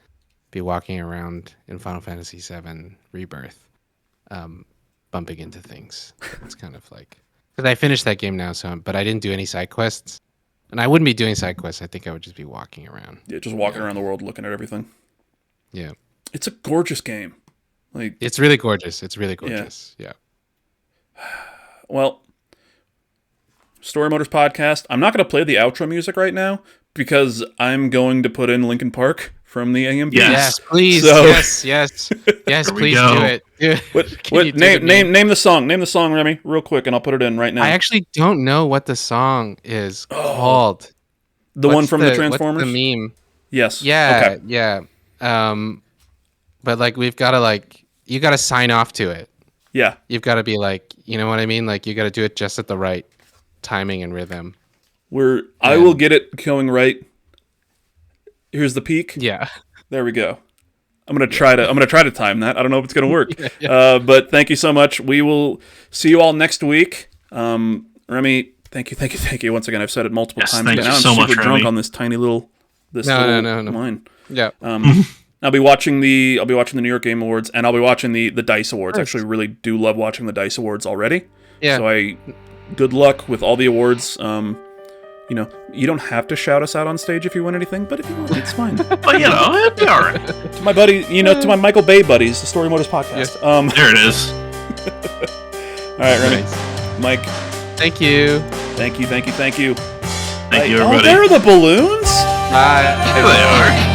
Speaker 3: be walking around in Final Fantasy VII Rebirth, bumping into things. It's kind of like because I finished that game now, but I didn't do any side quests, and I wouldn't be doing side quests. I think I would just be walking around.
Speaker 1: Yeah, just walking around the world looking at everything.
Speaker 3: Yeah,
Speaker 1: it's a gorgeous game. Like
Speaker 3: it's really gorgeous. It's really gorgeous. Yeah.
Speaker 1: Well, Story Motors Podcast. I'm not going to play the outro music right now because I'm going to put in Linkin Park from the AMV.
Speaker 3: Yes, please.
Speaker 1: So,
Speaker 3: yes, please do it.
Speaker 1: What name the song? Name the song, Remy, real quick, and I'll put it in right now.
Speaker 3: I actually don't know what the song is called.
Speaker 1: The one from the Transformers?
Speaker 3: What's the meme?
Speaker 1: Yes.
Speaker 3: Yeah,
Speaker 1: okay.
Speaker 3: yeah. But like we've got to you got to sign off to it.
Speaker 1: Yeah.
Speaker 3: You've got to be like, you know what I mean? Like you got to do it just at the right timing and rhythm.
Speaker 1: I will get it going right. Here's the peak.
Speaker 3: Yeah.
Speaker 1: There we go. I'm gonna try to time that. I don't know if it's gonna work. But thank you so much. We will see you all next week. Remy, thank you once again. I've said it multiple times.
Speaker 2: Thank
Speaker 1: but
Speaker 2: you
Speaker 1: now I'm
Speaker 2: so
Speaker 1: super
Speaker 2: much,
Speaker 1: drunk
Speaker 2: Remy.
Speaker 1: on this tiny little
Speaker 3: No.
Speaker 1: wine.
Speaker 3: Yeah.
Speaker 1: I'll be watching the New York Game Awards, and I'll be watching the Dice Awards. I actually really do love watching the Dice Awards already. Yeah. So good luck with all the awards. You don't have to shout us out on stage if you win anything, but if you want, it's fine.
Speaker 2: But it'd be all right.
Speaker 1: To my buddy, to my Michael Bay buddies, the Story Motors Podcast.
Speaker 2: There it is.
Speaker 1: All right, Remy.
Speaker 3: Nice.
Speaker 1: Mike.
Speaker 3: Thank you.
Speaker 2: Thank you, everybody.
Speaker 1: Oh, there are the balloons?
Speaker 3: Bye.
Speaker 2: There they are.